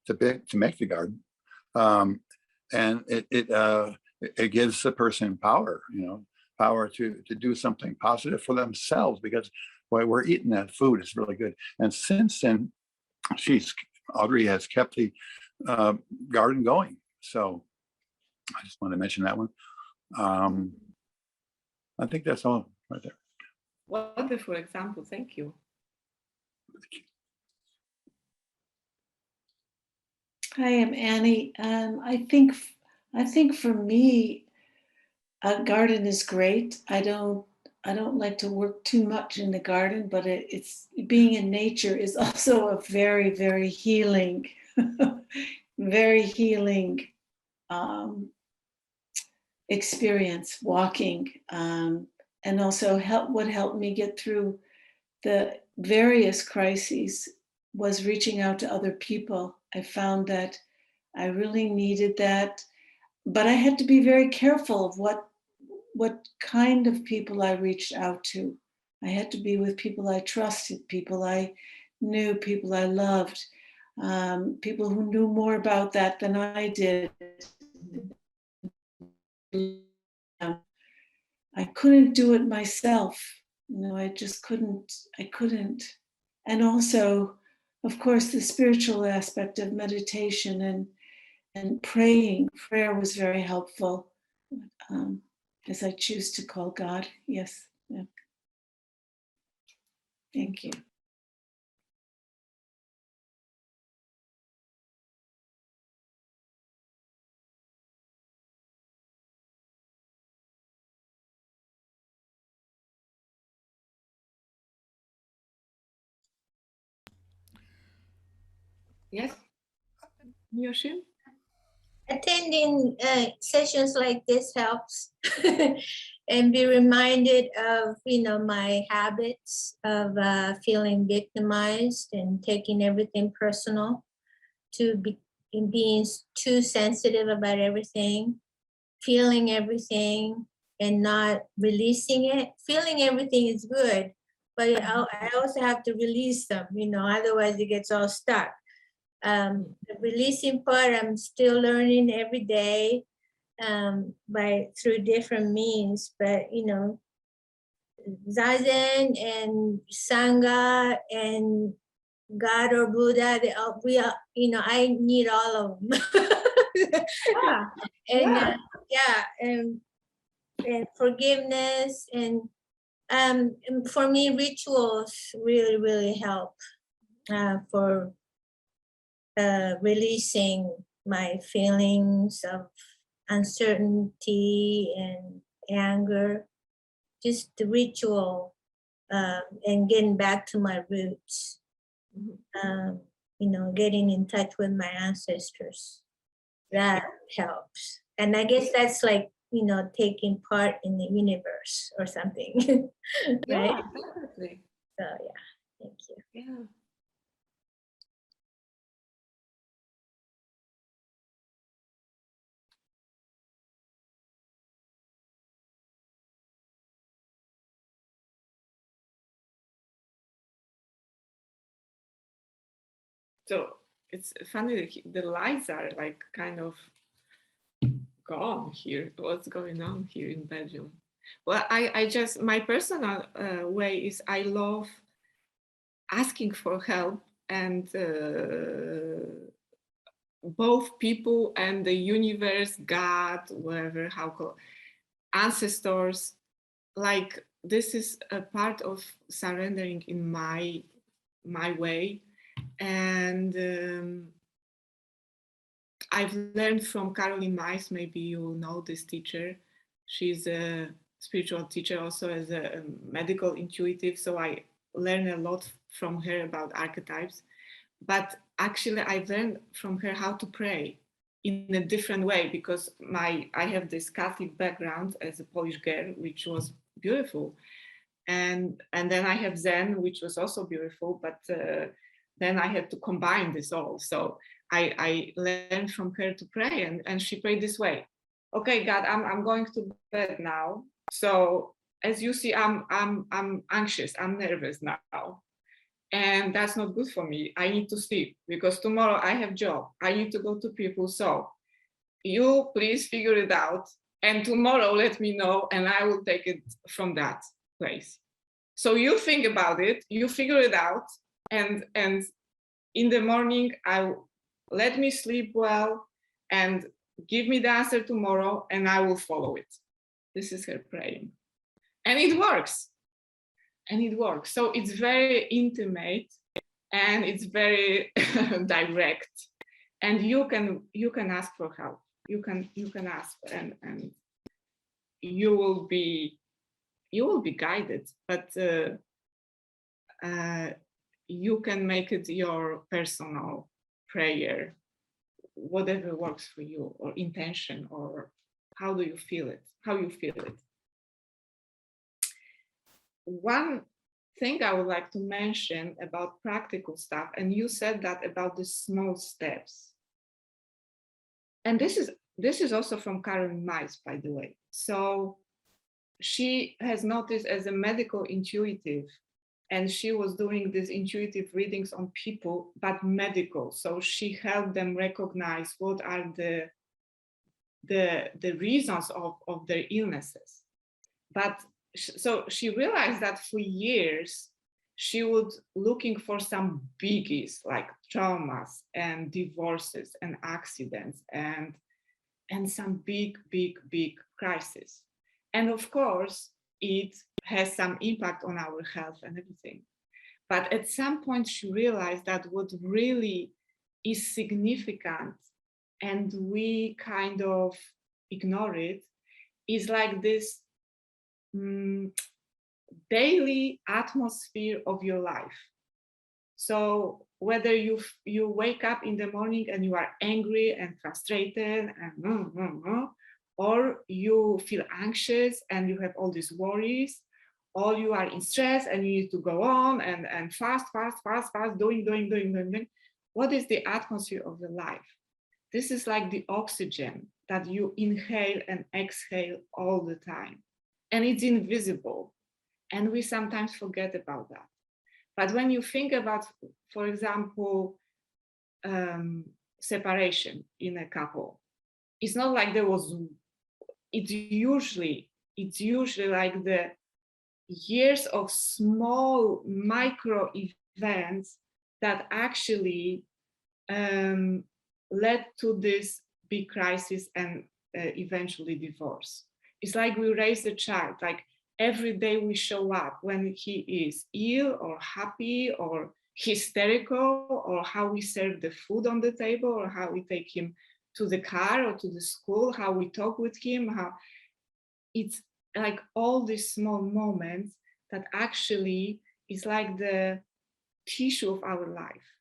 to make the garden. And it gives the person power, power to do something positive for themselves, because boy, we're eating that food is really good. And since then, Audrey has kept the garden going. So I just want to mention that one. I think that's all right there. Wonderful example. Thank you. Hi, I'm Annie. I think for me, a garden is great. I don't like to work too much in the garden, but it's being in nature is also a very, very healing, very healing experience, walking, and also what helped me get through the various crises was reaching out to other people. I found that I really needed that. but I had to be very careful of what kind of people I reached out to. I had to be with people I trusted, people I knew, people I loved, people who knew more about that than I did. I couldn't do it myself. I just couldn't. And also, of course, the spiritual aspect of meditation and praying. Prayer was very helpful, as I choose to call God. Yes. Yeah. Thank you. Yes, Yoshim? Attending sessions like this helps and be reminded of, my habits of feeling victimized and taking everything personal, to being too sensitive about everything, feeling everything and not releasing it. Feeling everything is good, but I also have to release them, otherwise it gets all stuck. The releasing part, I'm still learning every day through different means, but Zazen and Sangha and God or Buddha, I need all of them. Yeah. And and forgiveness and for me, rituals really, really help for releasing my feelings of uncertainty and anger. Just the ritual and getting back to my roots. Getting in touch with my ancestors. That helps. And I guess that's like, taking part in the universe or something. Right? Yeah, definitely. So yeah, thank you. Yeah. So it's funny that the lights are like kind of gone here. What's going on here in Belgium? Well, I just, my personal way is I love asking for help, and both people and the universe, God, whatever, how called, ancestors, like this is a part of surrendering in my way. And I've learned from Caroline Mice, maybe you know this teacher. She's a spiritual teacher also as a medical intuitive. So I learned a lot from her about archetypes. But actually I've learned from her how to pray in a different way, because I have this Catholic background as a Polish girl, which was beautiful. And then I have Zen, which was also beautiful, but then I had to combine this all. So I learned from her to pray, and she prayed this way. Okay, God, I'm going to bed now. So as you see, I'm anxious, I'm nervous now. And that's not good for me. I need to sleep because tomorrow I have job. I need to go to people. So you please figure it out. And tomorrow let me know and I will take it from that place. So you think about it, you figure it out. And in the morning, let me sleep well and give me the answer tomorrow and I will follow it. This is her praying. And it works. So it's very intimate and it's very direct. And you can ask for help. You can ask and you will be guided, but you can make it your personal prayer, whatever works for you, or intention, or how you feel it. One thing I would like to mention about practical stuff, and you said that about the small steps. And this is this is also from Karen Mice, by the way. So she has noticed as a medical intuitive, and she was doing these intuitive readings on people, but medical. So she helped them recognize what are the reasons of their illnesses. But so she realized that for years, she would looking for some biggies like traumas and divorces and accidents and some big crisis. And of course, it has some impact on our health and everything. But at some point, she realized that what really is significant and we kind of ignore it is like this daily atmosphere of your life. So whether you wake up in the morning and you are angry and frustrated and or you feel anxious and you have all these worries, or you are in stress and you need to go on and fast, doing. What is the atmosphere of your life? This is like the oxygen that you inhale and exhale all the time. And it's invisible. And we sometimes forget about that. But when you think about, for example, separation in a couple, it's not like it's usually like the years of small micro events that actually led to this big crisis and eventually divorce. It's like we raise a child, like every day we show up when he is ill or happy or hysterical, or how we serve the food on the table, or how we take him to the car or to the school, how we talk with him, how it's like all these small moments that actually is like the tissue of our life.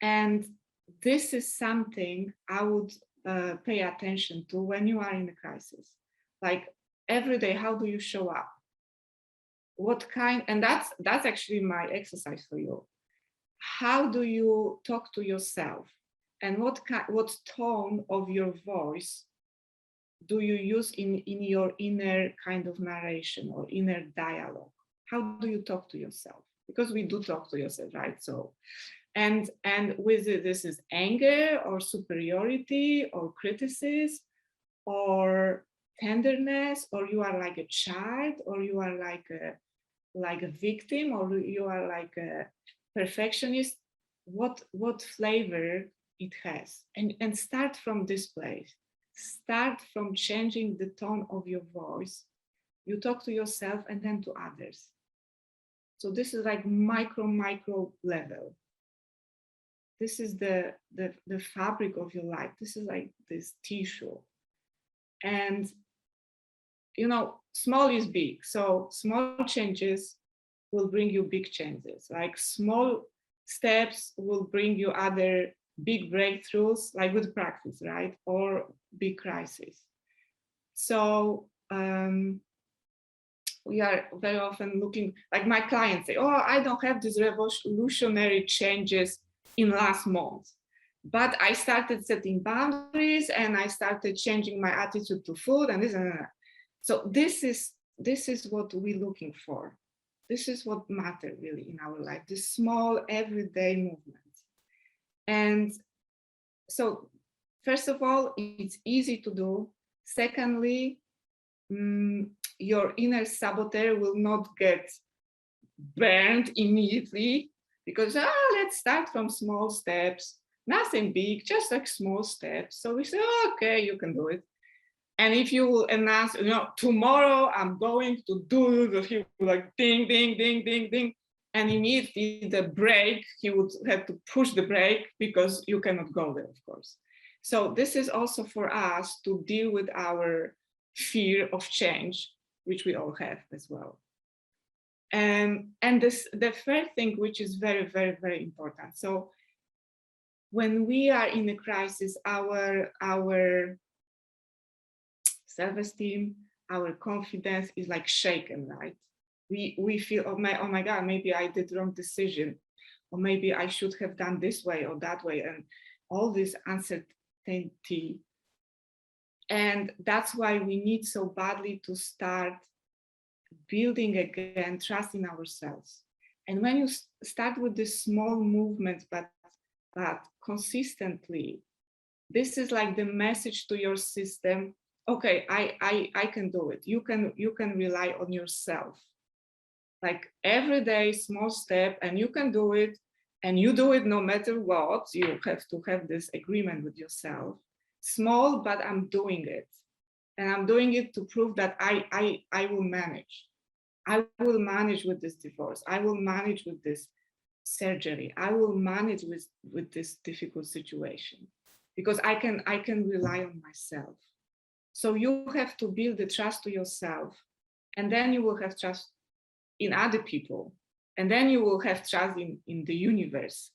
And this is something I would pay attention to when you are in a crisis. Like every day, how do you show up? What kind, and that's actually my exercise for you. How do you talk to yourself? And what tone of your voice do you use in your inner kind of narration or inner dialogue? How do you talk to yourself? Because we do talk to yourself, right? So, and with it, this is anger or superiority or criticism or tenderness, or you are like a child, or you are like a victim, or you are like a perfectionist. What flavor it has, and start from this place. Start from changing the tone of your voice. You talk to yourself and then to others. So this is like micro level. This is the fabric of your life. This is like this tissue. And small is big. So small changes will bring you big changes. Like small steps will bring you other big breakthroughs, like with practice, right? Or big crisis. So we are very often looking, like my clients say, oh, I don't have these revolutionary changes in last month, but I started setting boundaries and I started changing my attitude to food and this and that. So this is what we're looking for. This is what matters really in our life, the small everyday movements. And so first of all, it's easy to do. Secondly, your inner saboteur will not get burned immediately because let's start from small steps, nothing big, just like small steps. So we say, okay, you can do it. And if you will announce, tomorrow I'm going to do this, he will like ding, ding, ding, ding, ding. And immediately the brake, he would have to push the brake because you cannot go there, of course. So this is also for us to deal with our fear of change, which we all have as well. And the third thing, which is very, very, very important. So when we are in a crisis, our self-esteem, our confidence is like shaken, right? We feel, oh my God, maybe I did the wrong decision, or maybe I should have done this way or that way, and all this uncertainty And that's why we need so badly to start building again trust in ourselves. And when you start with this small movement, but consistently, this is like the message to your system. Okay, I can do it. You can rely on yourself. Like every day, small step, and you can do it. And you do it no matter what. You have to have this agreement with yourself. Small, but I'm doing it. And I'm doing it to prove that I will manage. I will manage with this divorce. I will manage with this surgery. I will manage with this difficult situation because I can rely on myself. So you have to build the trust to yourself, and then you will have trust in other people, and then you will have trust in the universe,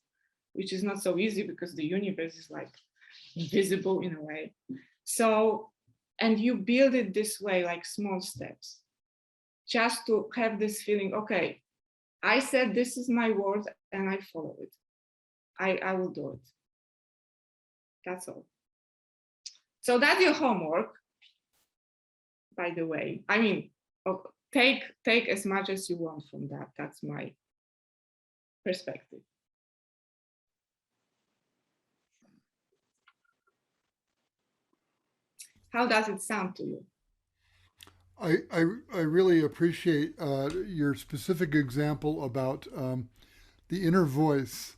which is not so easy because the universe is like invisible in a way. So, and you build it this way, like small steps, just to have this feeling, okay, I said this is my word and I follow it. I will do it. That's all. So that's your homework, by the way. I mean, take as much as you want from that. That's my perspective. How does it sound to you? I really appreciate your specific example about the inner voice.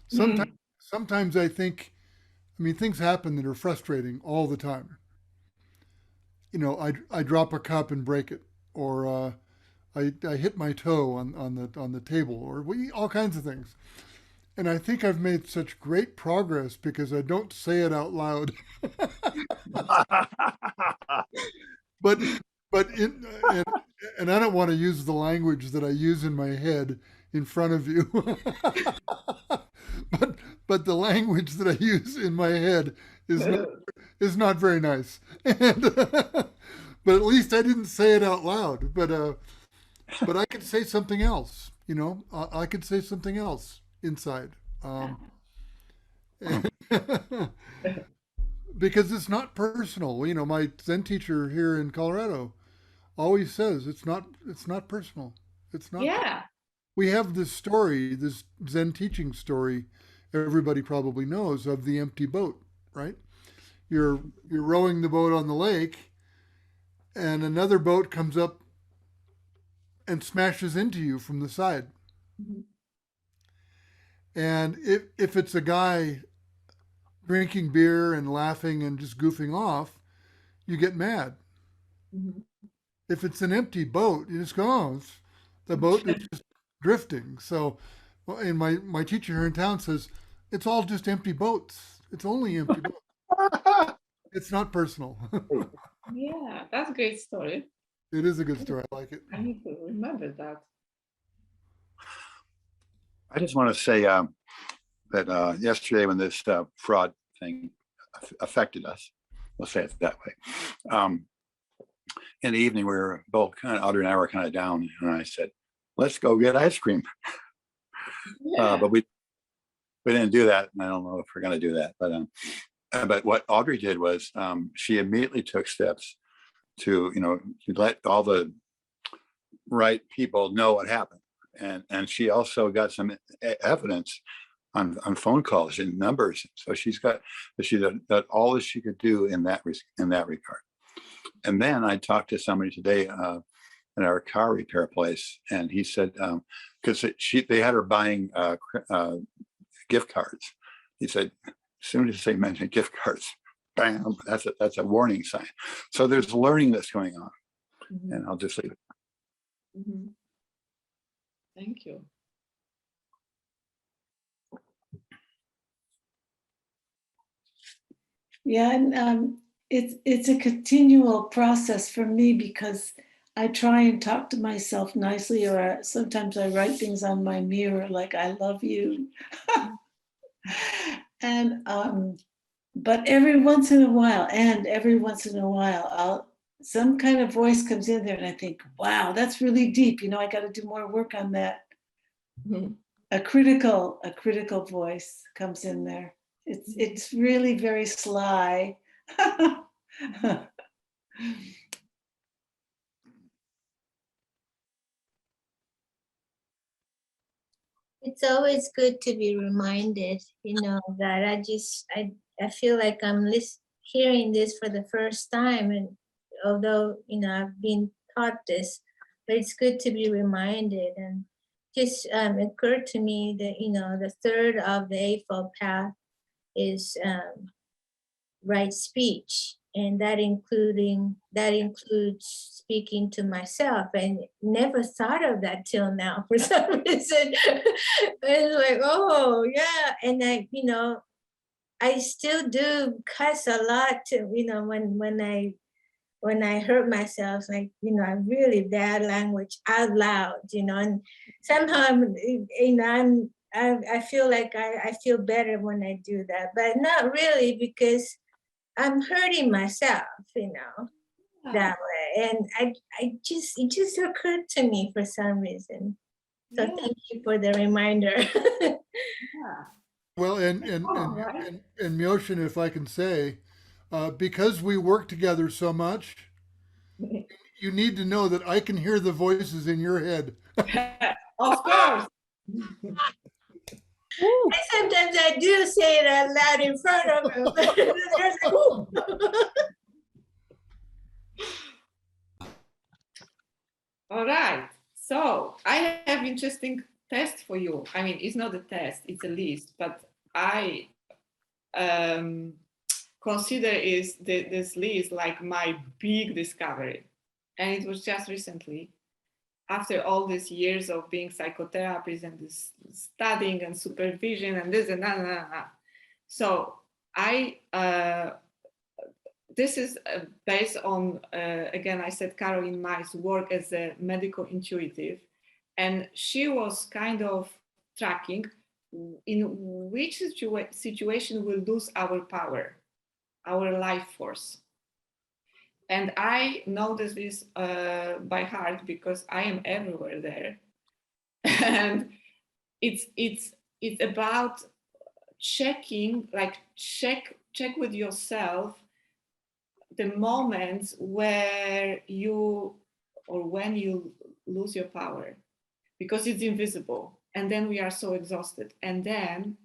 Sometimes I think, I mean, things happen that are frustrating all the time. You know, I drop a cup and break it, or I hit my toe on the table, or all kinds of things. And I think I've made such great progress because I don't say it out loud. but and I don't want to use the language that I use in my head in front of you. but the language that I use in my head is not very nice. And but at least I didn't say it out loud. But I could say something else. You know, I could say something else inside. Because it's not personal. You know, my Zen teacher here in Colorado always says it's not personal. It's not. Yeah. We have this story, this Zen teaching story, everybody probably knows, of the empty boat, right? You're rowing the boat on the lake, and another boat comes up and smashes into you from the side. Mm-hmm. And if it's a guy drinking beer and laughing and just goofing off, you get mad. Mm-hmm. If it's an empty boat, you just go, oh, the boat is just drifting. So, and my teacher here in town says, it's all just empty boats. It's only empty boats. It's not personal. Yeah, that's a great story. It is a good story. I like it. I need to remember that. I just want to say that yesterday when this fraud thing affected us, we'll say it that way. In the evening, we were both Audrey and I were kind of down, and I said, "Let's go get ice cream." Yeah. But we didn't do that, and I don't know if we're going to do that. But what Audrey did was she immediately took steps to let all the right people know what happened, and she also got some evidence on phone calls and numbers. So she did all that she could do in that regard. And then I talked to somebody today in our car repair place, and he said because they had her buying gift cards. He said, as soon as they mentioned gift cards, bam, that's a warning sign. So there's learning that's going on. Mm-hmm. And I'll just leave it. Mm-hmm. Thank you. Yeah, and it's a continual process for me because I try and talk to myself nicely, or sometimes I write things on my mirror like "I love you," and but every once in a while, some kind of voice comes in there, and I think, "Wow, that's really deep." You know, I got to do more work on that. Mm-hmm. A critical voice comes in there. It's really very sly. It's always good to be reminded, that I feel like I'm hearing this for the first time. And although, I've been taught this, but it's good to be reminded. And just occurred to me that, the third of the Eightfold Path is right speech. And that includes speaking to myself, and never thought of that till now for some reason. It's like, oh yeah. And I still do cuss a lot too, when I hurt myself, like, really bad language out loud, and somehow, I feel like I feel better when I do that, but not really, because I'm hurting myself, that way. And it just occurred to me for some reason. So Yeah. thank you for the reminder. Yeah. Well, Oh, right. and Myoshin, if I can say, because we work together so much, you need to know that I can hear the voices in your head. Of course. Woo. And sometimes I do say it out loud in front of him. There's like, "Ooh." All right. So I have interesting test for you. I mean, it's not a test, it's a list, but I consider this list like my big discovery. And it was just recently, after all these years of being psychotherapist and this studying and supervision and this and that. So this is based on, again, I said Caroline Myers' work as a medical intuitive, and she was kind of tracking in which situation will lose our power, our life force. And I noticed this by heart because I am everywhere there. And it's about checking, like check with yourself the moments where you or when you lose your power, because it's invisible, and then we are so exhausted, and then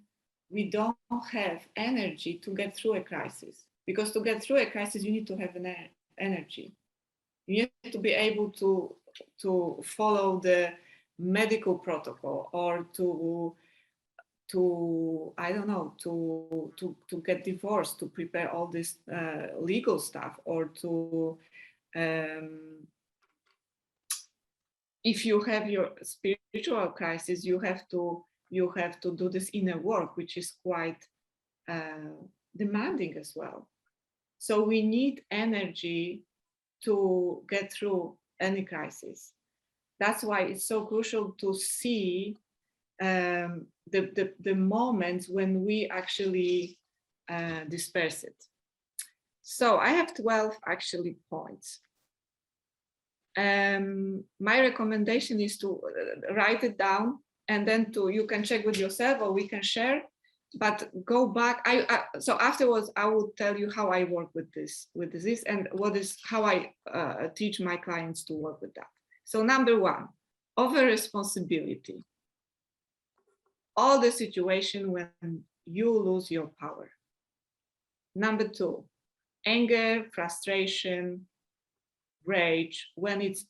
we don't have energy to get through a crisis, because to get through a crisis you need to have an energy. You need to be able to follow the medical protocol, or to I don't know, to get divorced, to prepare all this legal stuff, or to if you have your spiritual crisis, you have to do this inner work, which is quite demanding as well. So we need energy to get through any crisis. That's why it's so crucial to see the moments when we actually disperse it. So I have 12 actually points. My recommendation is to write it down, and then you can check with yourself, or we can share, but go back. So afterwards I will tell you how I work with this and how I teach my clients to work with that. So number one, over responsibility. All the situation when you lose your power. Number two, anger, frustration, rage, when it's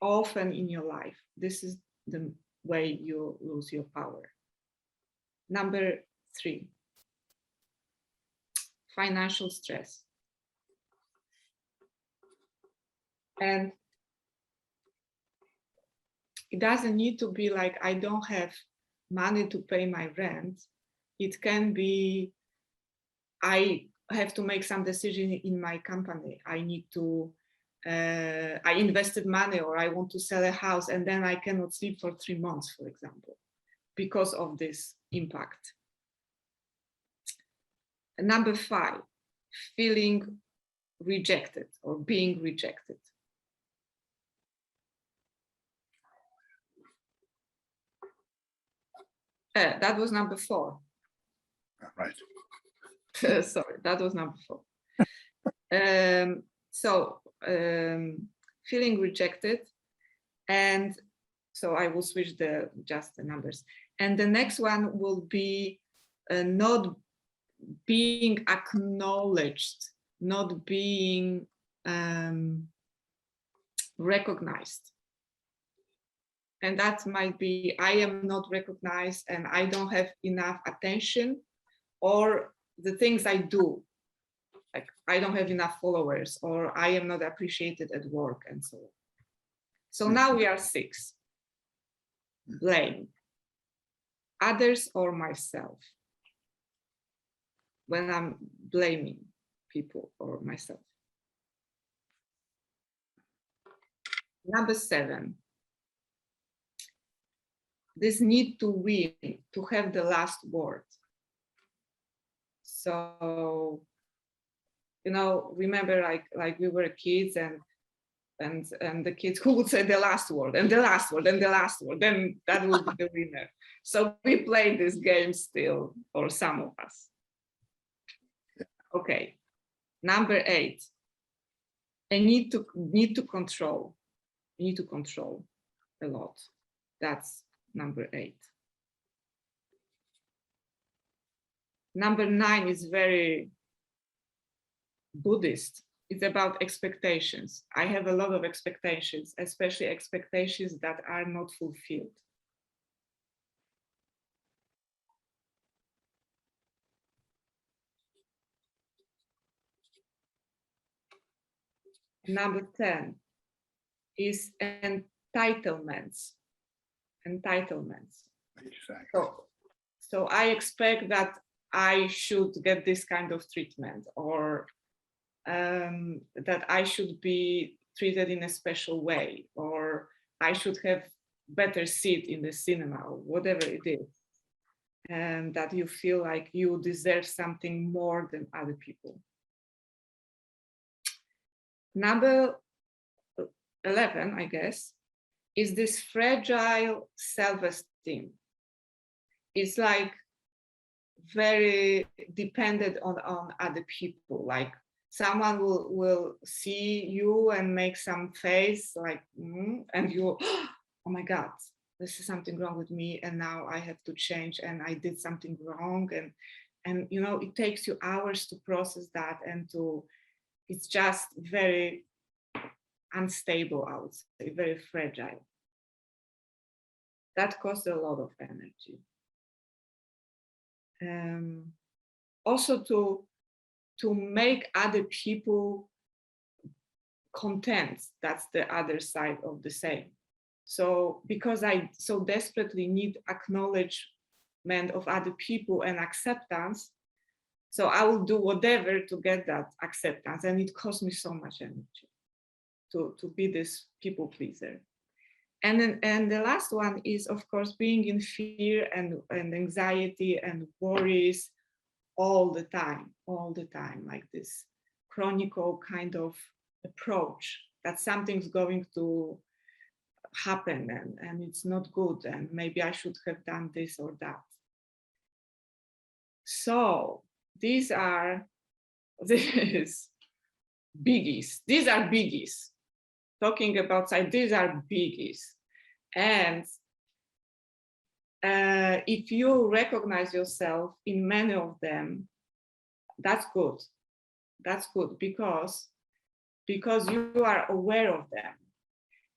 often in your life. This is the way you lose your power. Number three, financial stress. And it doesn't need to be like, I don't have money to pay my rent. It can be, I have to make some decision in my company. I need to, I invested money, or I want to sell a house, and then I cannot sleep for 3 months, for example, because of this impact. And number five, feeling rejected or being rejected. That was number four. Right. Sorry, that was number four. Feeling rejected, and so I will switch just the numbers. And the next one will be not being acknowledged, not being recognized. And that might be, I am not recognized and I don't have enough attention, or the things I do, like I don't have enough followers, or I am not appreciated at work, and so on. So now we are 6. Blame. Others or myself. When I'm blaming people or myself. Number 7. This need to win, to have the last word. So, you know, remember like we were kids and the kids who would say the last word and the last word and the last word, then that would be the winner. So we play this game still, or some of us. Okay, number 8. I need to control. You need to control a lot. That's number 8. Number 9 is very Buddhist. It's about expectations. I have a lot of expectations, especially expectations that are not fulfilled. Number 10 is entitlements. Entitlements. Exactly. So I expect that I should get this kind of treatment, or that I should be treated in a special way, or I should have better seat in the cinema, or whatever it is. And that you feel like you deserve something more than other people. Number 11, I guess, is this fragile self-esteem. It's like very dependent on other people. Like someone will see you and make some face like, and you, oh my God, this is something wrong with me, and now I have to change, and I did something wrong, and you know, it takes you hours to process that, and it's just very unstable, I would say, very fragile. That costs a lot of energy. Also to make other people content, that's the other side of the same. So because I so desperately need acknowledgement of other people and acceptance, so I will do whatever to get that acceptance, and it costs me so much energy to be this people pleaser. And the last one is, of course, being in fear and anxiety and worries all the time, like this chronicle kind of approach that something's going to happen and it's not good, and maybe I should have done this or that. So these are biggies. These are biggies. Talking about side, these are biggies. And if you recognize yourself in many of them, that's good. That's good because you are aware of them.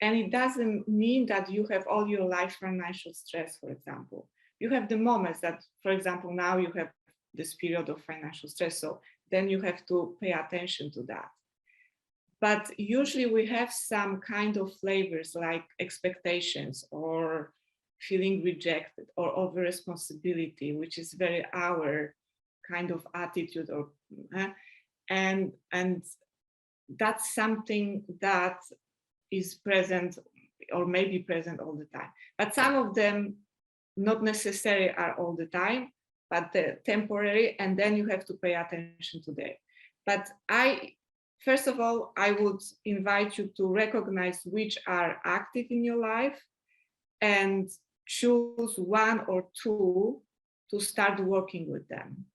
And it doesn't mean that you have all your life financial stress, for example. You have the moments that, for example, now you have this period of financial stress. So then you have to pay attention to that. But usually we have some kind of flavors like expectations or feeling rejected or over responsibility, which is very our kind of attitude, or and that's something that is present or maybe present all the time. But some of them not necessarily are all the time, but they're temporary, and then you have to pay attention to them. But first of all, I would invite you to recognize which are active in your life and choose 1 or 2 to start working with them.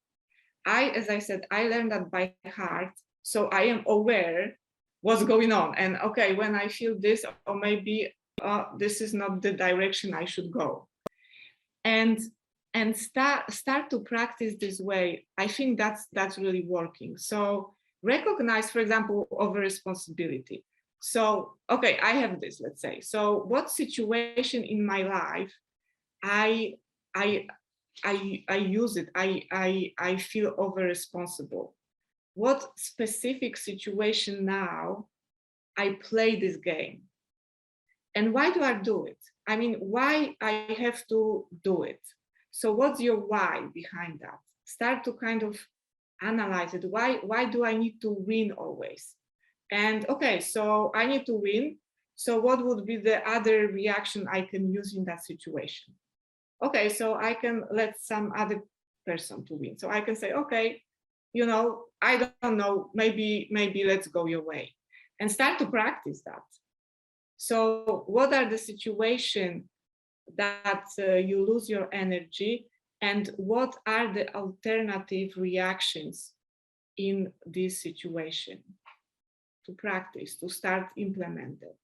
As I said, I learned that by heart. So I am aware what's going on. And okay, when I feel this, or maybe this is not the direction I should go. And start to practice this way. I think that's really working. So recognize, for example, over responsibility. So, okay, I have this, let's say. So what situation in my life I use it, I feel over responsible. What specific situation now I play this game? And why do I do it? I mean, why I have to do it? So what's your why behind that? Start to kind of analyze it. Why do I need to win always? And okay, so I need to win. So what would be the other reaction I can use in that situation? Okay, so I can let some other person to win. So I can say, okay, you know, I don't know, maybe let's go your way, and start to practice that. So what are the situations that you lose your energy, and what are the alternative reactions in this situation? To practice, to start implementing.